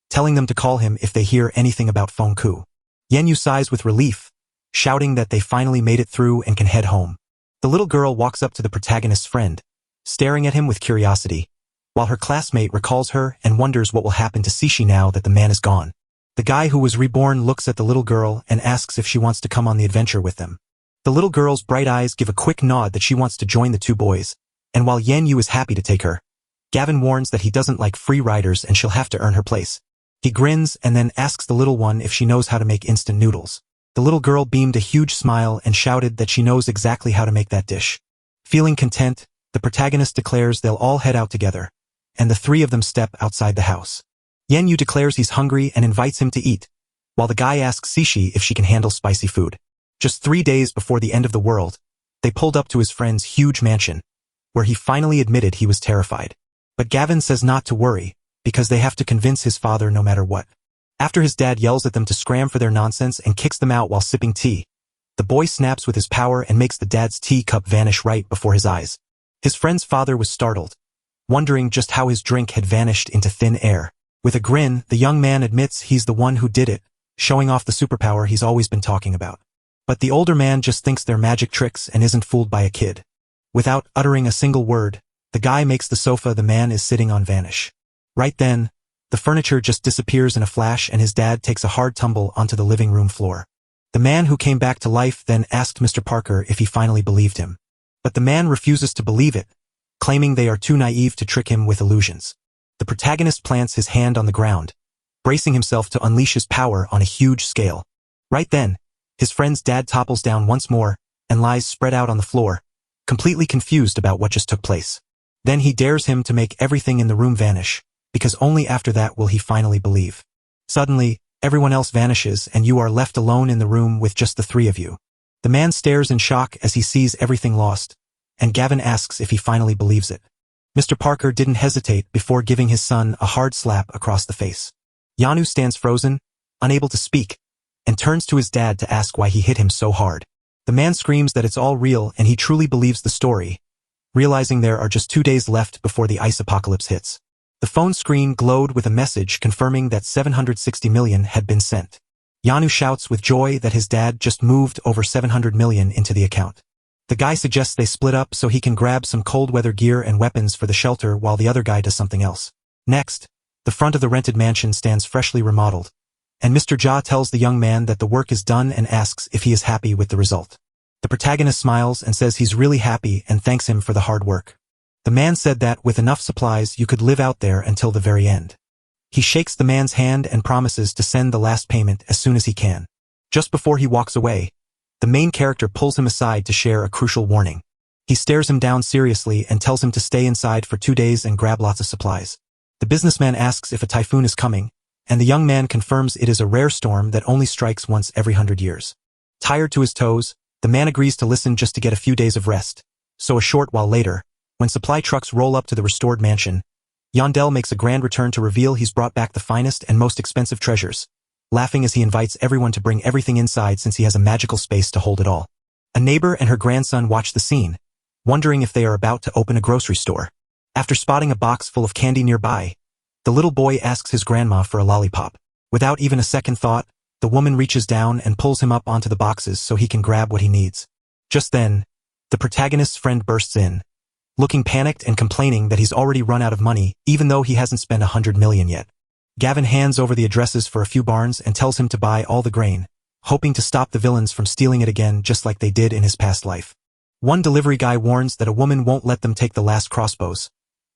telling them to call him if they hear anything about Fengku. Yenyu sighs with relief, shouting that they finally made it through and can head home. The little girl walks up to the protagonist's friend, staring at him with curiosity, while her classmate recalls her and wonders what will happen to Sishi now that the man is gone. The guy who was reborn looks at the little girl and asks if she wants to come on the adventure with them. The little girl's bright eyes give a quick nod that she wants to join the two boys, and while Yenyu is happy to take her, Gavin warns that he doesn't like free riders and she'll have to earn her place. He grins and then asks the little one if she knows how to make instant noodles. The little girl beamed a huge smile and shouted that she knows exactly how to make that dish. Feeling content, the protagonist declares they'll all head out together, and the three of them step outside the house. Yenyu declares he's hungry and invites him to eat, while the guy asks Sishi if she can handle spicy food. Just 3 days before the end of the world, they pulled up to his friend's huge mansion, where he finally admitted he was terrified. But Gavin says not to worry, because they have to convince his father no matter what. After his dad yells at them to scram for their nonsense and kicks them out while sipping tea, the boy snaps with his power and makes the dad's tea cup vanish right before his eyes. His friend's father was startled, wondering just how his drink had vanished into thin air. With a grin, the young man admits he's the one who did it, showing off the superpower he's always been talking about. But the older man just thinks they're magic tricks and isn't fooled by a kid. Without uttering a single word, the guy makes the sofa the man is sitting on vanish. Right then, the furniture just disappears in a flash and his dad takes a hard tumble onto the living room floor. The man who came back to life then asked Mr. Parker if he finally believed him. But the man refuses to believe it, claiming they are too naive to trick him with illusions. The protagonist plants his hand on the ground, bracing himself to unleash his power on a huge scale. Right then, his friend's dad topples down once more and lies spread out on the floor, completely confused about what just took place. Then he dares him to make everything in the room vanish, because only after that will he finally believe. Suddenly, everyone else vanishes and you are left alone in the room with just the three of you. The man stares in shock as he sees everything lost, and Gavin asks if he finally believes it. Mr. Parker didn't hesitate before giving his son a hard slap across the face. Yanu stands frozen, unable to speak, and turns to his dad to ask why he hit him so hard. The man screams that it's all real and he truly believes the story, realizing there are just 2 days left before the ice apocalypse hits. The phone screen glowed with a message confirming that 760 million had been sent. Yanu shouts with joy that his dad just moved over 700 million into the account. The guy suggests they split up so he can grab some cold weather gear and weapons for the shelter while the other guy does something else. Next, the front of the rented mansion stands freshly remodeled, and Mr. Jia tells the young man that the work is done and asks if he is happy with the result. The protagonist smiles and says he's really happy and thanks him for the hard work. The man said that with enough supplies you could live out there until the very end. He shakes the man's hand and promises to send the last payment as soon as he can. Just before he walks away, the main character pulls him aside to share a crucial warning. He stares him down seriously and tells him to stay inside for 2 days and grab lots of supplies. The businessman asks if a typhoon is coming, and the young man confirms it is a rare storm that only strikes once every 100 years. Tired to his toes, the man agrees to listen just to get a few days of rest. So a short while later, when supply trucks roll up to the restored mansion, Yandel makes a grand return to reveal he's brought back the finest and most expensive treasures, laughing as he invites everyone to bring everything inside since he has a magical space to hold it all. A neighbor and her grandson watch the scene, wondering if they are about to open a grocery store. After spotting a box full of candy nearby, the little boy asks his grandma for a lollipop. Without even a second thought, the woman reaches down and pulls him up onto the boxes so he can grab what he needs. Just then, the protagonist's friend bursts in, looking panicked and complaining that he's already run out of money even though he hasn't spent 100 million yet. Gavin hands over the addresses for a few barns and tells him to buy all the grain, hoping to stop the villains from stealing it again just like they did in his past life. One delivery guy warns that a woman won't let them take the last crossbows,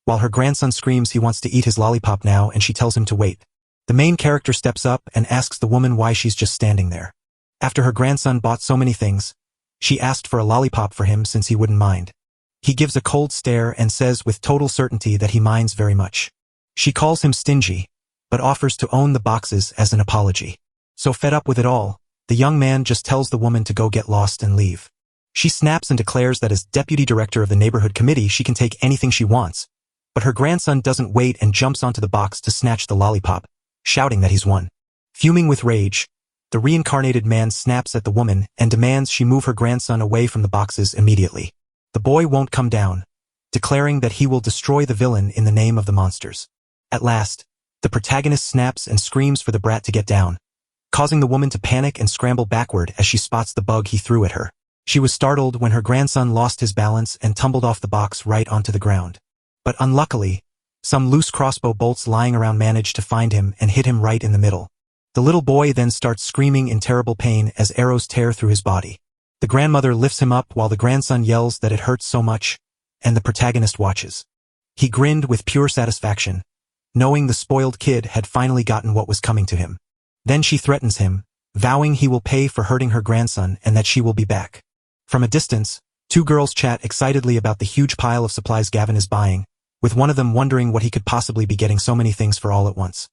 while her grandson screams he wants to eat his lollipop now and she tells him to wait. The main character steps up and asks the woman why she's just standing there. After her grandson bought so many things, she asked for a lollipop for him since he wouldn't mind. He gives a cold stare and says with total certainty that he minds very much. She calls him stingy, but offers to own the boxes as an apology. So fed up with it all, the young man just tells the woman to go get lost and leave. She snaps and declares that as deputy director of the neighborhood committee she can take anything she wants, but her grandson doesn't wait and jumps onto the box to snatch the lollipop, shouting that he's won. Fuming with rage, the reincarnated man snaps at the woman and demands she move her grandson away from the boxes immediately. The boy won't come down, declaring that he will destroy the villain in the name of the monsters. At last, the protagonist snaps and screams for the brat to get down, causing the woman to panic and scramble backward as she spots the bug he threw at her. She was startled when her grandson lost his balance and tumbled off the box right onto the ground. But unluckily, some loose crossbow bolts lying around managed to find him and hit him right in the middle. The little boy then starts screaming in terrible pain as arrows tear through his body. The grandmother lifts him up while the grandson yells that it hurts so much, and the protagonist watches. He grinned with pure satisfaction, knowing the spoiled kid had finally gotten what was coming to him. Then she threatens him, vowing he will pay for hurting her grandson and that she will be back. From a distance, two girls chat excitedly about the huge pile of supplies Gavin is buying, with one of them wondering what he could possibly be getting so many things for all at once.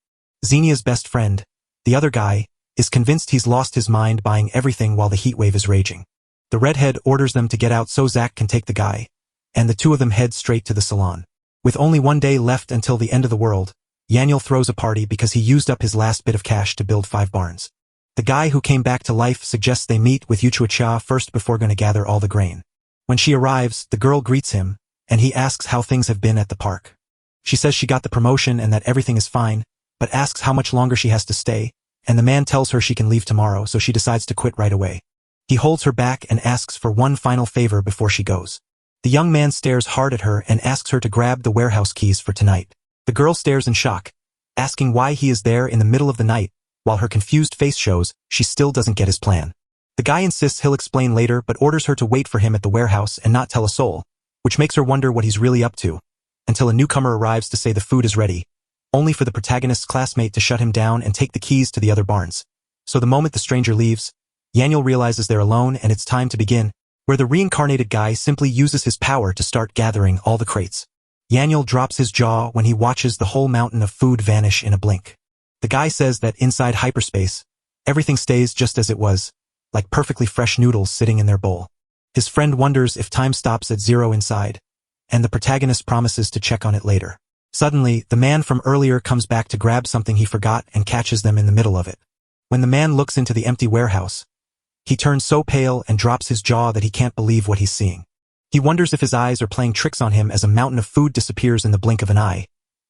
Xenia's best friend, the other guy, is convinced he's lost his mind buying everything while the heat wave is raging. The redhead orders them to get out so Zach can take the guy, and the two of them head straight to the salon. With only one day left until the end of the world, Yaniel throws a party because he used up his last bit of cash to build 5 barns. The guy who came back to life suggests they meet with Yuchua first before going to gather all the grain. When she arrives, the girl greets him, and he asks how things have been at the park. She says she got the promotion and that everything is fine, but asks how much longer she has to stay, and the man tells her she can leave tomorrow, so she decides to quit right away. He holds her back and asks for one final favor before she goes. The young man stares hard at her and asks her to grab the warehouse keys for tonight. The girl stares in shock, asking why he is there in the middle of the night, while her confused face shows she still doesn't get his plan. The guy insists he'll explain later but orders her to wait for him at the warehouse and not tell a soul, which makes her wonder what he's really up to, until a newcomer arrives to say the food is ready, only for the protagonist's classmate to shut him down and take the keys to the other barns. So the moment the stranger leaves, Yaniel realizes they're alone and it's time to begin, where the reincarnated guy simply uses his power to start gathering all the crates. Yaniel drops his jaw when he watches the whole mountain of food vanish in a blink. The guy says that inside hyperspace, everything stays just as it was, like perfectly fresh noodles sitting in their bowl. His friend wonders if time stops at 0 inside, and the protagonist promises to check on it later. Suddenly, the man from earlier comes back to grab something he forgot and catches them in the middle of it. When the man looks into the empty warehouse, he turns so pale and drops his jaw that he can't believe what he's seeing. He wonders if his eyes are playing tricks on him as a mountain of food disappears in the blink of an eye.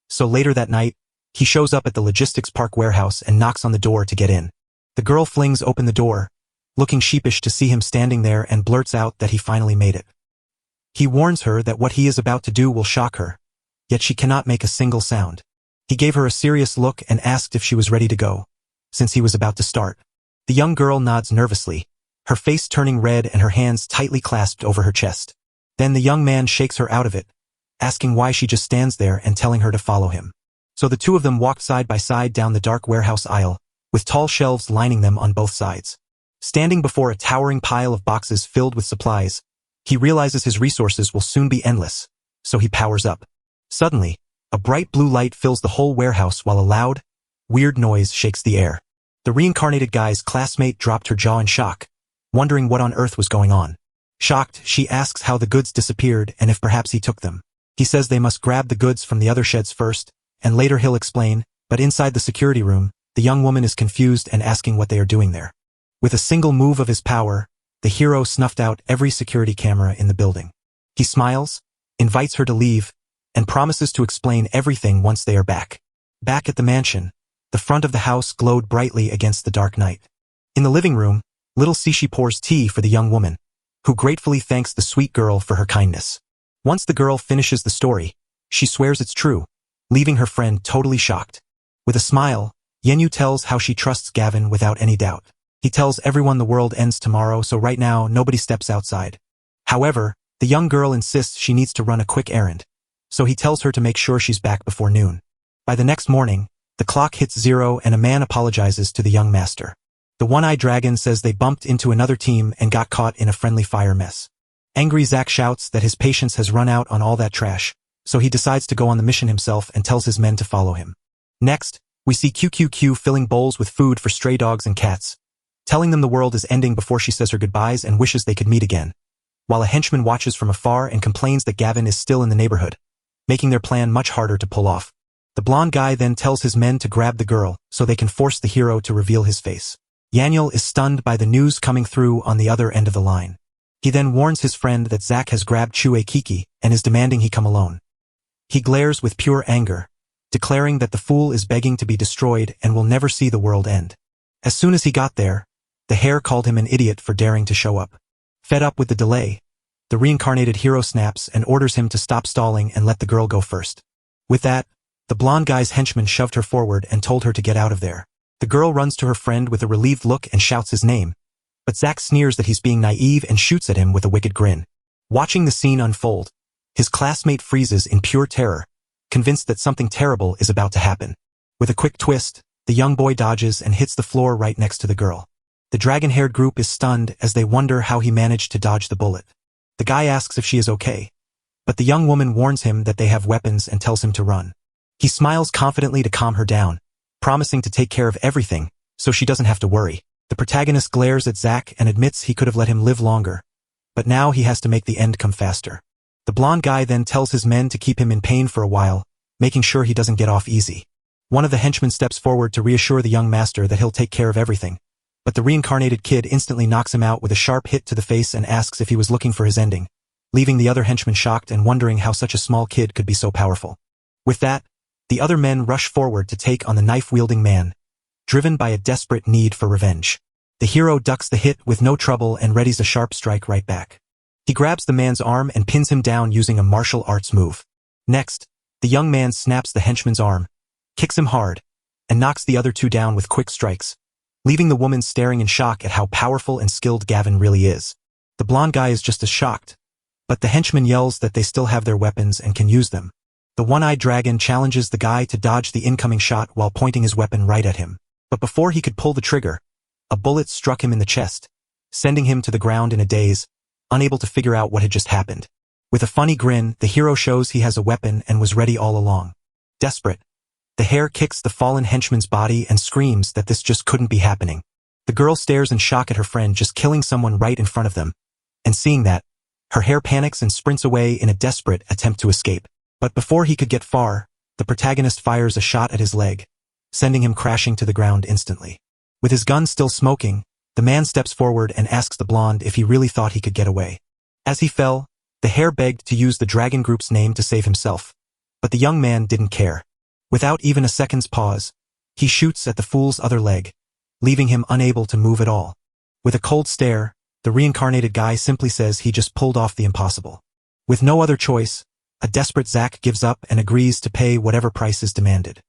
So later that night, he shows up at the logistics park warehouse and knocks on the door to get in. The girl flings open the door, looking sheepish to see him standing there, and blurts out that he finally made it. He warns her that what he is about to do will shock her, yet she cannot make a single sound. He gave her a serious look and asked if she was ready to go, since he was about to start. The young girl nods nervously, her face turning red and her hands tightly clasped over her chest. Then the young man shakes her out of it, asking why she just stands there and telling her to follow him. So the two of them walked side by side down the dark warehouse aisle, with tall shelves lining them on both sides. Standing before a towering pile of boxes filled with supplies, he realizes his resources will soon be endless, so he powers up. Suddenly, a bright blue light fills the whole warehouse while a loud, weird noise shakes the air. The reincarnated guy's classmate dropped her jaw in shock, wondering what on earth was going on. Shocked, she asks how the goods disappeared and if perhaps he took them. He says they must grab the goods from the other sheds first, and later he'll explain, but inside the security room, the young woman is confused and asking what they are doing there. With a single move of his power, the hero snuffed out every security camera in the building. He smiles, invites her to leave, and promises to explain everything once they are back. Back at the mansion, the front of the house glowed brightly against the dark night. In the living room, little Sishi pours tea for the young woman, who gratefully thanks the sweet girl for her kindness. Once the girl finishes the story, she swears it's true, leaving her friend totally shocked. With a smile, Yenyu tells how she trusts Gavin without any doubt. He tells everyone the world ends tomorrow, so right now nobody steps outside. However, The young girl insists she needs to run a quick errand, so he tells her to make sure she's back before noon. By the next morning, the clock hits 0 and a man apologizes to the young master. The one-eyed dragon says they bumped into another team and got caught in a friendly fire mess. Angry Zack shouts that his patience has run out on all that trash, so he decides to go on the mission himself and tells his men to follow him. Next, we see QQQ filling bowls with food for stray dogs and cats, telling them the world is ending before she says her goodbyes and wishes they could meet again, while a henchman watches from afar and complains that Gavin is still in the neighborhood, making their plan much harder to pull off. The blonde guy then tells his men to grab the girl so they can force the hero to reveal his face. Yaniel is stunned by the news coming through on the other end of the line. He then warns his friend that Zack has grabbed Chue Kiki and is demanding he come alone. He glares with pure anger, declaring that the fool is begging to be destroyed and will never see the world end. As soon as he got there, the hare called him an idiot for daring to show up. Fed up with the delay, the reincarnated hero snaps and orders him to stop stalling and let the girl go first. With that, the blonde guy's henchman shoved her forward and told her to get out of there. The girl runs to her friend with a relieved look and shouts his name, but Zack sneers that he's being naive and shoots at him with a wicked grin. Watching the scene unfold, his classmate freezes in pure terror, convinced that something terrible is about to happen. With a quick twist, the young boy dodges and hits the floor right next to the girl. The dragon-haired group is stunned as they wonder how he managed to dodge the bullet. The guy asks if she is okay, but the young woman warns him that they have weapons and tells him to run. He smiles confidently to calm her down, promising to take care of everything so she doesn't have to worry. The protagonist glares at Zack and admits he could have let him live longer, but now he has to make the end come faster. The blonde guy then tells his men to keep him in pain for a while, making sure he doesn't get off easy. One of the henchmen steps forward to reassure the young master that he'll take care of everything, but the reincarnated kid instantly knocks him out with a sharp hit to the face and asks if he was looking for his ending, leaving the other henchman shocked and wondering how such a small kid could be so powerful. With that, the other men rush forward to take on the knife-wielding man, driven by a desperate need for revenge. The hero ducks the hit with no trouble and readies a sharp strike right back. He grabs the man's arm and pins him down using a martial arts move. Next, the young man snaps the henchman's arm, kicks him hard, and knocks the other two down with quick strikes, leaving the woman staring in shock at how powerful and skilled Gavin really is. The blonde guy is just as shocked, but the henchman yells that they still have their weapons and can use them. The one-eyed dragon challenges the guy to dodge the incoming shot while pointing his weapon right at him. But before he could pull the trigger, a bullet struck him in the chest, sending him to the ground in a daze, unable to figure out what had just happened. With a funny grin, the hero shows he has a weapon and was ready all along. Desperate, the hare kicks the fallen henchman's body and screams that this just couldn't be happening. The girl stares in shock at her friend just killing someone right in front of them, and seeing that, her hare panics and sprints away in a desperate attempt to escape. But before he could get far, the protagonist fires a shot at his leg, sending him crashing to the ground instantly. With his gun still smoking, the man steps forward and asks the blonde if he really thought he could get away. As he fell, the hare begged to use the dragon group's name to save himself, but the young man didn't care. Without even a second's pause, he shoots at the fool's other leg, leaving him unable to move at all. With a cold stare, the reincarnated guy simply says he just pulled off the impossible. With no other choice, a desperate Zack gives up and agrees to pay whatever price is demanded.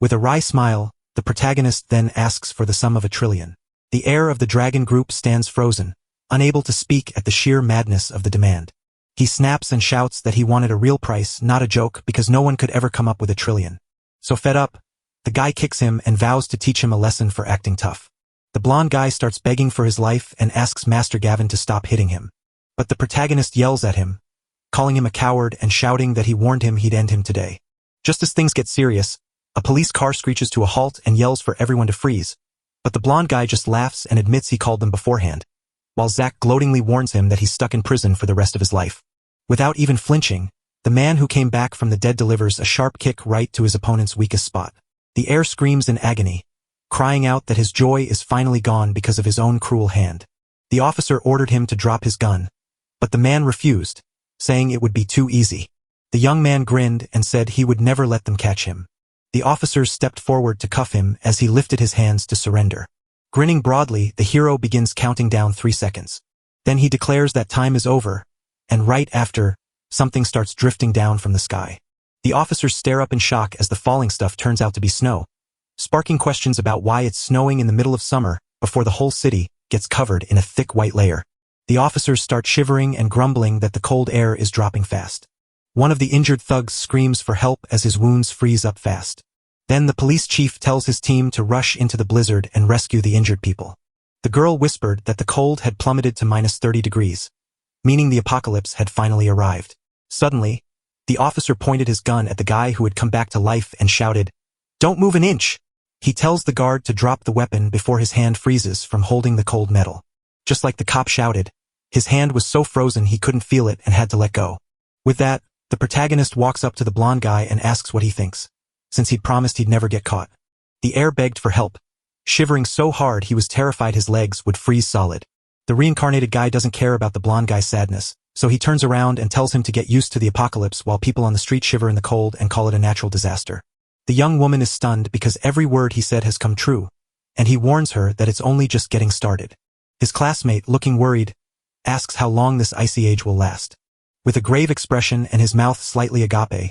With a wry smile, the protagonist then asks for the sum of 1 trillion. The heir of the dragon group stands frozen, unable to speak at the sheer madness of the demand. He snaps and shouts that he wanted a real price, not a joke, because no one could ever come up with 1 trillion. So fed up, the guy kicks him and vows to teach him a lesson for acting tough. The blonde guy starts begging for his life and asks Master Gavin to stop hitting him. But the protagonist yells at him, calling him a coward and shouting that he warned him he'd end him today. Just as things get serious, a police car screeches to a halt and yells for everyone to freeze, but the blonde guy just laughs and admits he called them beforehand, while Zack gloatingly warns him that he's stuck in prison for the rest of his life. Without even flinching, the man who came back from the dead delivers a sharp kick right to his opponent's weakest spot. The heir screams in agony, crying out that his joy is finally gone because of his own cruel hand. The officer ordered him to drop his gun, but the man refused, saying it would be too easy. The young man grinned and said he would never let them catch him. The officers stepped forward to cuff him as he lifted his hands to surrender. Grinning broadly, the hero begins counting down 3 seconds. Then he declares that time is over, and right after, something starts drifting down from the sky. The officers stare up in shock as the falling stuff turns out to be snow, sparking questions about why it's snowing in the middle of summer before the whole city gets covered in a thick white layer. The officers start shivering and grumbling that the cold air is dropping fast. One of the injured thugs screams for help as his wounds freeze up fast. Then the police chief tells his team to rush into the blizzard and rescue the injured people. The girl whispered that the cold had plummeted to -30 degrees, meaning the apocalypse had finally arrived. Suddenly, the officer pointed his gun at the guy who had come back to life and shouted, "Don't move an inch!" He tells the guard to drop the weapon before his hand freezes from holding the cold metal. Just like the cop shouted, his hand was so frozen he couldn't feel it and had to let go. With that, the protagonist walks up to the blonde guy and asks what he thinks, since he'd promised he'd never get caught. The heir begged for help, shivering so hard he was terrified his legs would freeze solid. The reincarnated guy doesn't care about the blonde guy's sadness, so he turns around and tells him to get used to the apocalypse while people on the street shiver in the cold and call it a natural disaster. The young woman is stunned because every word he said has come true, and he warns her that it's only just getting started. His classmate, looking worried, asks how long this icy age will last. With a grave expression and his mouth slightly agape,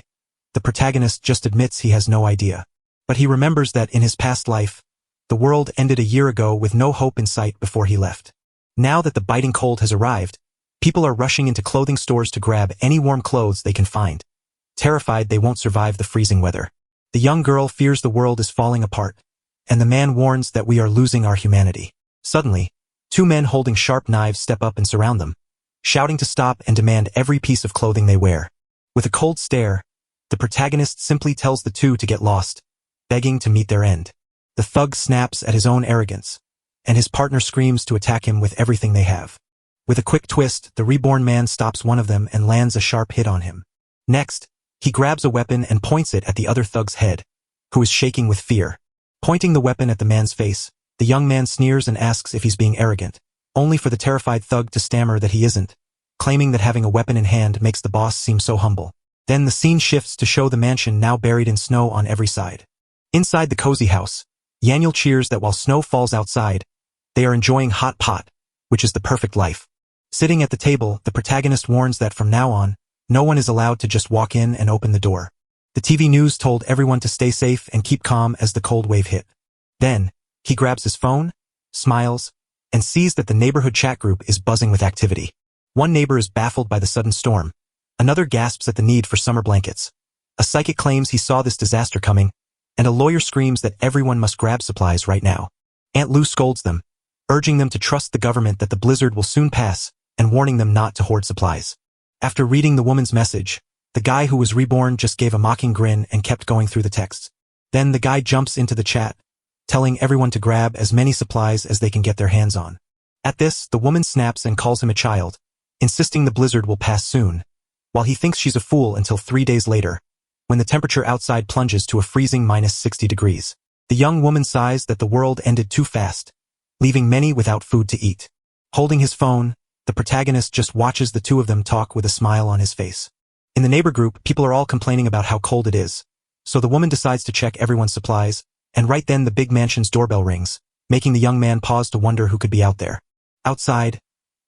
the protagonist just admits he has no idea. But he remembers that in his past life, the world ended a year ago with no hope in sight before he left. Now that the biting cold has arrived, people are rushing into clothing stores to grab any warm clothes they can find, terrified they won't survive the freezing weather. The young girl fears the world is falling apart, and the man warns that we are losing our humanity. Suddenly, two men holding sharp knives step up and surround them, shouting to stop and demand every piece of clothing they wear. With a cold stare, the protagonist simply tells the two to get lost, begging to meet their end. The thug snaps at his own arrogance, and his partner screams to attack him with everything they have. With a quick twist, the reborn man stops one of them and lands a sharp hit on him. Next, he grabs a weapon and points it at the other thug's head, who is shaking with fear. Pointing the weapon at the man's face, the young man sneers and asks if he's being arrogant, only for the terrified thug to stammer that he isn't, claiming that having a weapon in hand makes the boss seem so humble. Then the scene shifts to show the mansion now buried in snow on every side. Inside the cozy house, Yaniel cheers that while snow falls outside, they are enjoying hot pot, which is the perfect life. Sitting at the table, the protagonist warns that from now on, no one is allowed to just walk in and open the door. The TV news told everyone to stay safe and keep calm as the cold wave hit. Then, he grabs his phone, smiles, and sees that the neighborhood chat group is buzzing with activity. One neighbor is baffled by the sudden storm. Another gasps at the need for summer blankets. A psychic claims he saw this disaster coming, and a lawyer screams that everyone must grab supplies right now. Aunt Lou scolds them, urging them to trust the government that the blizzard will soon pass, and warning them not to hoard supplies. After reading the woman's message, the guy who was reborn just gave a mocking grin and kept going through the texts. Then the guy jumps into the chat, telling everyone to grab as many supplies as they can get their hands on. At this, the woman snaps and calls him a child, insisting the blizzard will pass soon, while he thinks she's a fool until 3 days later, when the temperature outside plunges to a freezing -60 degrees. The young woman sighs that the world ended too fast, leaving many without food to eat. Holding his phone, the protagonist just watches the two of them talk with a smile on his face. In the neighbor group, people are all complaining about how cold it is, so the woman decides to check everyone's supplies, and right then the big mansion's doorbell rings, making the young man pause to wonder who could be out there. Outside,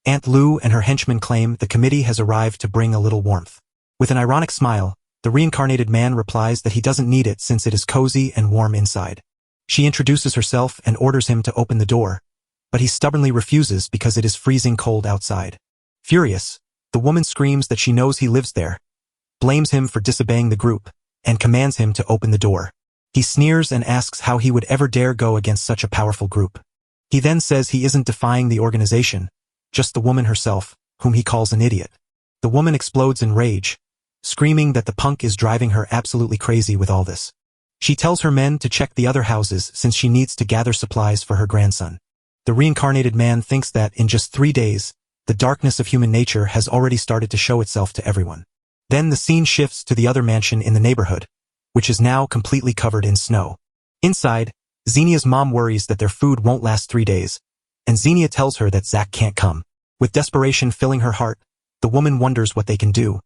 Aunt Lou and her henchmen claim the committee has arrived to bring a little warmth. With an ironic smile, the reincarnated man replies that he doesn't need it since it is cozy and warm inside. She introduces herself and orders him to open the door, but he stubbornly refuses because it is freezing cold outside. Furious, the woman screams that she knows he lives there, blames him for disobeying the group, and commands him to open the door. He sneers and asks how he would ever dare go against such a powerful group. He then says he isn't defying the organization, just the woman herself, whom he calls an idiot. The woman explodes in rage, screaming that the punk is driving her absolutely crazy with all this. She tells her men to check the other houses since she needs to gather supplies for her grandson. The reincarnated man thinks that in just 3 days, the darkness of human nature has already started to show itself to everyone. Then the scene shifts to the other mansion in the neighborhood, which is now completely covered in snow. Inside, Xenia's mom worries that their food won't last 3 days, and Xenia tells her that Zack can't come. With desperation filling her heart, the woman wonders what they can do,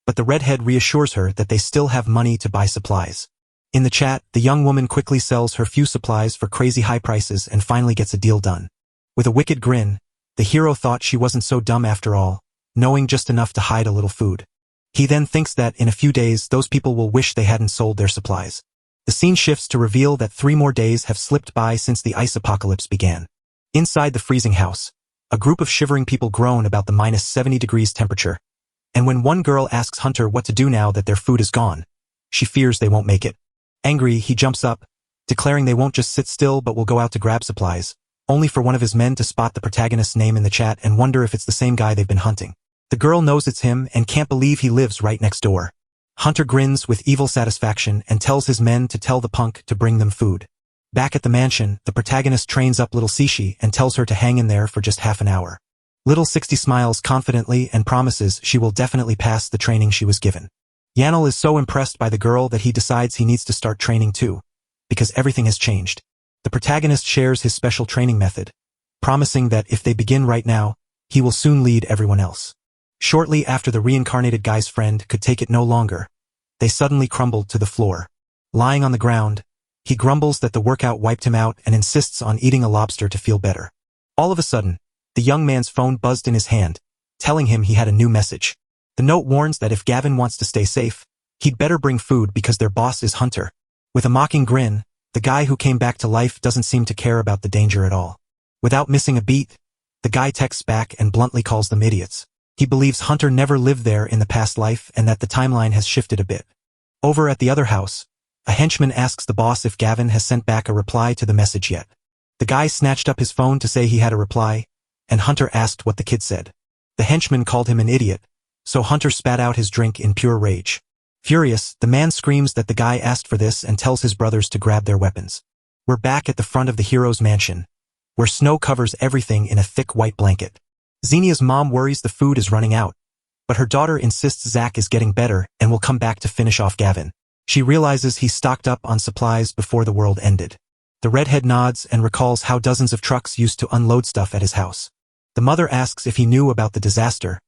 but the redhead reassures her that they still have money to buy supplies. In the chat, the young woman quickly sells her few supplies for crazy high prices and finally gets a deal done. With a wicked grin, the hero thought she wasn't so dumb after all, knowing just enough to hide a little food. He then thinks that in a few days those people will wish they hadn't sold their supplies. The scene shifts to reveal that 3 more days have slipped by since the ice apocalypse began. Inside the freezing house, A group of shivering people groan about the -70 degrees temperature. And when one girl asks Hunter what to do now that their food is gone, she fears they won't make it. Angry, he jumps up, declaring they won't just sit still but will go out to grab supplies, only for one of his men to spot the protagonist's name in the chat and wonder if it's the same guy they've been hunting. The girl knows it's him and can't believe he lives right next door. Hunter grins with evil satisfaction and tells his men to tell the punk to bring them food. Back at the mansion, the protagonist trains up little Sishi and tells her to hang in there for just half an hour. Little 60 smiles confidently and promises she will definitely pass the training she was given. Yanel is so impressed by the girl that he decides he needs to start training too, because everything has changed. The protagonist shares his special training method, promising that if they begin right now, he will soon lead everyone else. Shortly after the reincarnated guy's friend could take it no longer, they suddenly crumbled to the floor. Lying on the ground, he grumbles that the workout wiped him out and insists on eating a lobster to feel better. All of a sudden, the young man's phone buzzed in his hand, telling him he had a new message. The note warns that if Gavin wants to stay safe, he'd better bring food because their boss is Hunter. With a mocking grin, the guy who came back to life doesn't seem to care about the danger at all. Without missing a beat, the guy texts back and bluntly calls them idiots. He believes Hunter never lived there in the past life and that the timeline has shifted a bit. Over at the other house, a henchman asks the boss if Gavin has sent back a reply to the message yet. The guy snatched up his phone to say he had a reply, and Hunter asked what the kid said. The henchman called him an idiot, so Hunter spat out his drink in pure rage. Furious, the man screams that the guy asked for this and tells his brothers to grab their weapons. We're back at the front of the hero's mansion, where snow covers everything in a thick white blanket. Xenia's mom worries the food is running out, but her daughter insists Zach is getting better and will come back to finish off Gavin. She realizes he stocked up on supplies before the world ended. The redhead nods and recalls how dozens of trucks used to unload stuff at his house. The mother asks if he knew about the disaster,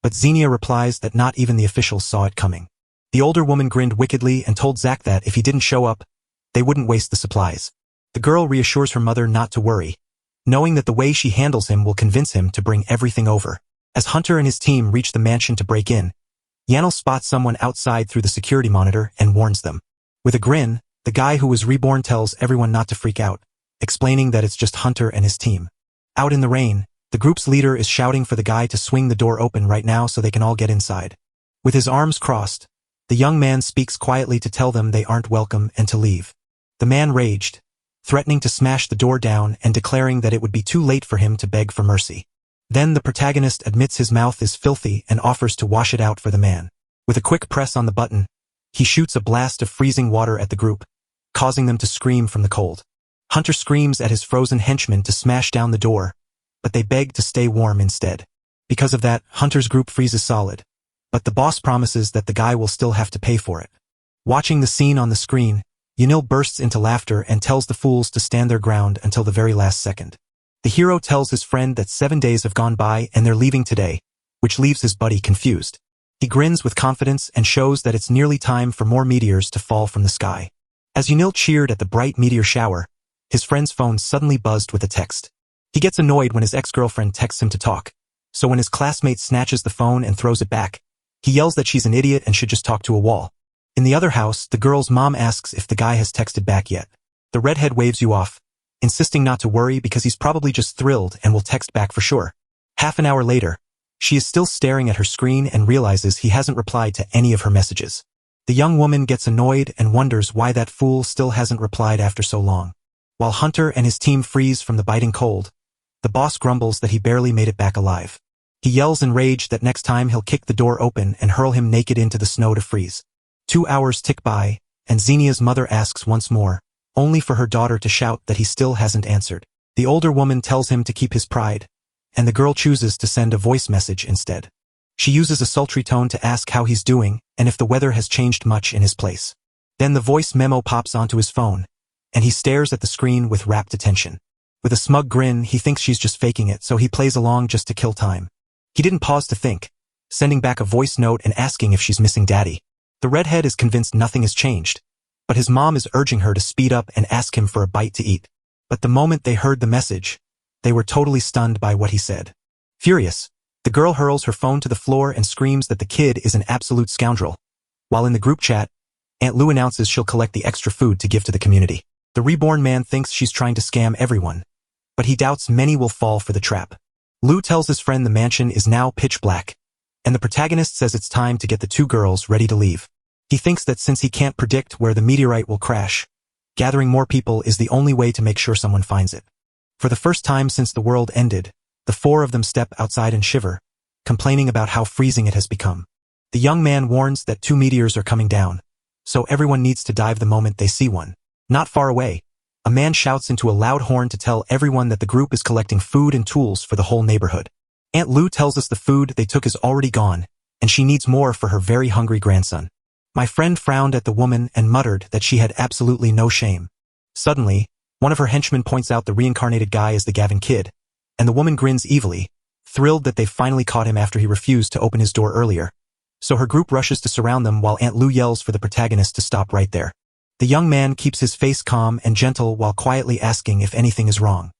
but Xenia replies that not even the officials saw it coming. The older woman grinned wickedly and told Zach that if he didn't show up, they wouldn't waste the supplies. The girl reassures her mother not to worry, knowing that the way she handles him will convince him to bring everything over. As Hunter and his team reach the mansion to break in, Yanel spots someone outside through the security monitor and warns them. With a grin, the guy who was reborn tells everyone not to freak out, explaining that it's just Hunter and his team. Out in the rain, the group's leader is shouting for the guy to swing the door open right now so they can all get inside. With his arms crossed, the young man speaks quietly to tell them they aren't welcome and to leave. The man raged, threatening to smash the door down and declaring that it would be too late for him to beg for mercy. Then the protagonist admits his mouth is filthy and offers to wash it out for the man. With a quick press on the button, he shoots a blast of freezing water at the group, causing them to scream from the cold. Hunter screams at his frozen henchmen to smash down the door, but they beg to stay warm instead. Because of that, Hunter's group freezes solid, but the boss promises that the guy will still have to pay for it. Watching the scene on the screen, Yanil bursts into laughter and tells the fools to stand their ground until the very last second. The hero tells his friend that 7 days have gone by and they're leaving today, which leaves his buddy confused. He grins with confidence and shows that it's nearly time for more meteors to fall from the sky. As Yanil cheered at the bright meteor shower, his friend's phone suddenly buzzed with a text. He gets annoyed when his ex-girlfriend texts him to talk, so when his classmate snatches the phone and throws it back, he yells that she's an idiot and should just talk to a wall. In the other house, the girl's mom asks if the guy has texted back yet. The redhead waves you off, insisting not to worry because he's probably just thrilled and will text back for sure. Half an hour later, she is still staring at her screen and realizes he hasn't replied to any of her messages. The young woman gets annoyed and wonders why that fool still hasn't replied after so long. While Hunter and his team freeze from the biting cold, the boss grumbles that he barely made it back alive. He yells in rage that next time he'll kick the door open and hurl him naked into the snow to freeze. 2 hours tick by, and Xenia's mother asks once more, only for her daughter to shout that he still hasn't answered. The older woman tells him to keep his pride, and the girl chooses to send a voice message instead. She uses a sultry tone to ask how he's doing and if the weather has changed much in his place. Then the voice memo pops onto his phone, and he stares at the screen with rapt attention. With a smug grin, he thinks she's just faking it, so he plays along just to kill time. He didn't pause to think, sending back a voice note and asking if she's missing daddy. The redhead is convinced nothing has changed, but his mom is urging her to speed up and ask him for a bite to eat. But the moment they heard the message, they were totally stunned by what he said. Furious, the girl hurls her phone to the floor and screams that the kid is an absolute scoundrel. While in the group chat, Aunt Lou announces she'll collect the extra food to give to the community. The reborn man thinks she's trying to scam everyone, but he doubts many will fall for the trap. Lou tells his friend the mansion is now pitch black, and the protagonist says it's time to get the two girls ready to leave. He thinks that since he can't predict where the meteorite will crash, gathering more people is the only way to make sure someone finds it. For the first time since the world ended, the four of them step outside and shiver, complaining about how freezing it has become. The young man warns that 2 meteors are coming down, so everyone needs to dive the moment they see one. Not far away, a man shouts into a loud horn to tell everyone that the group is collecting food and tools for the whole neighborhood. Aunt Lou tells us the food they took is already gone, and she needs more for her very hungry grandson. My friend frowned at the woman and muttered that she had absolutely no shame. Suddenly, one of her henchmen points out the reincarnated guy as the Gavin kid, and the woman grins evilly, thrilled that they finally caught him after he refused to open his door earlier. So her group rushes to surround them while Aunt Lou yells for the protagonist to stop right there. The young man keeps his face calm and gentle while quietly asking if anything is wrong.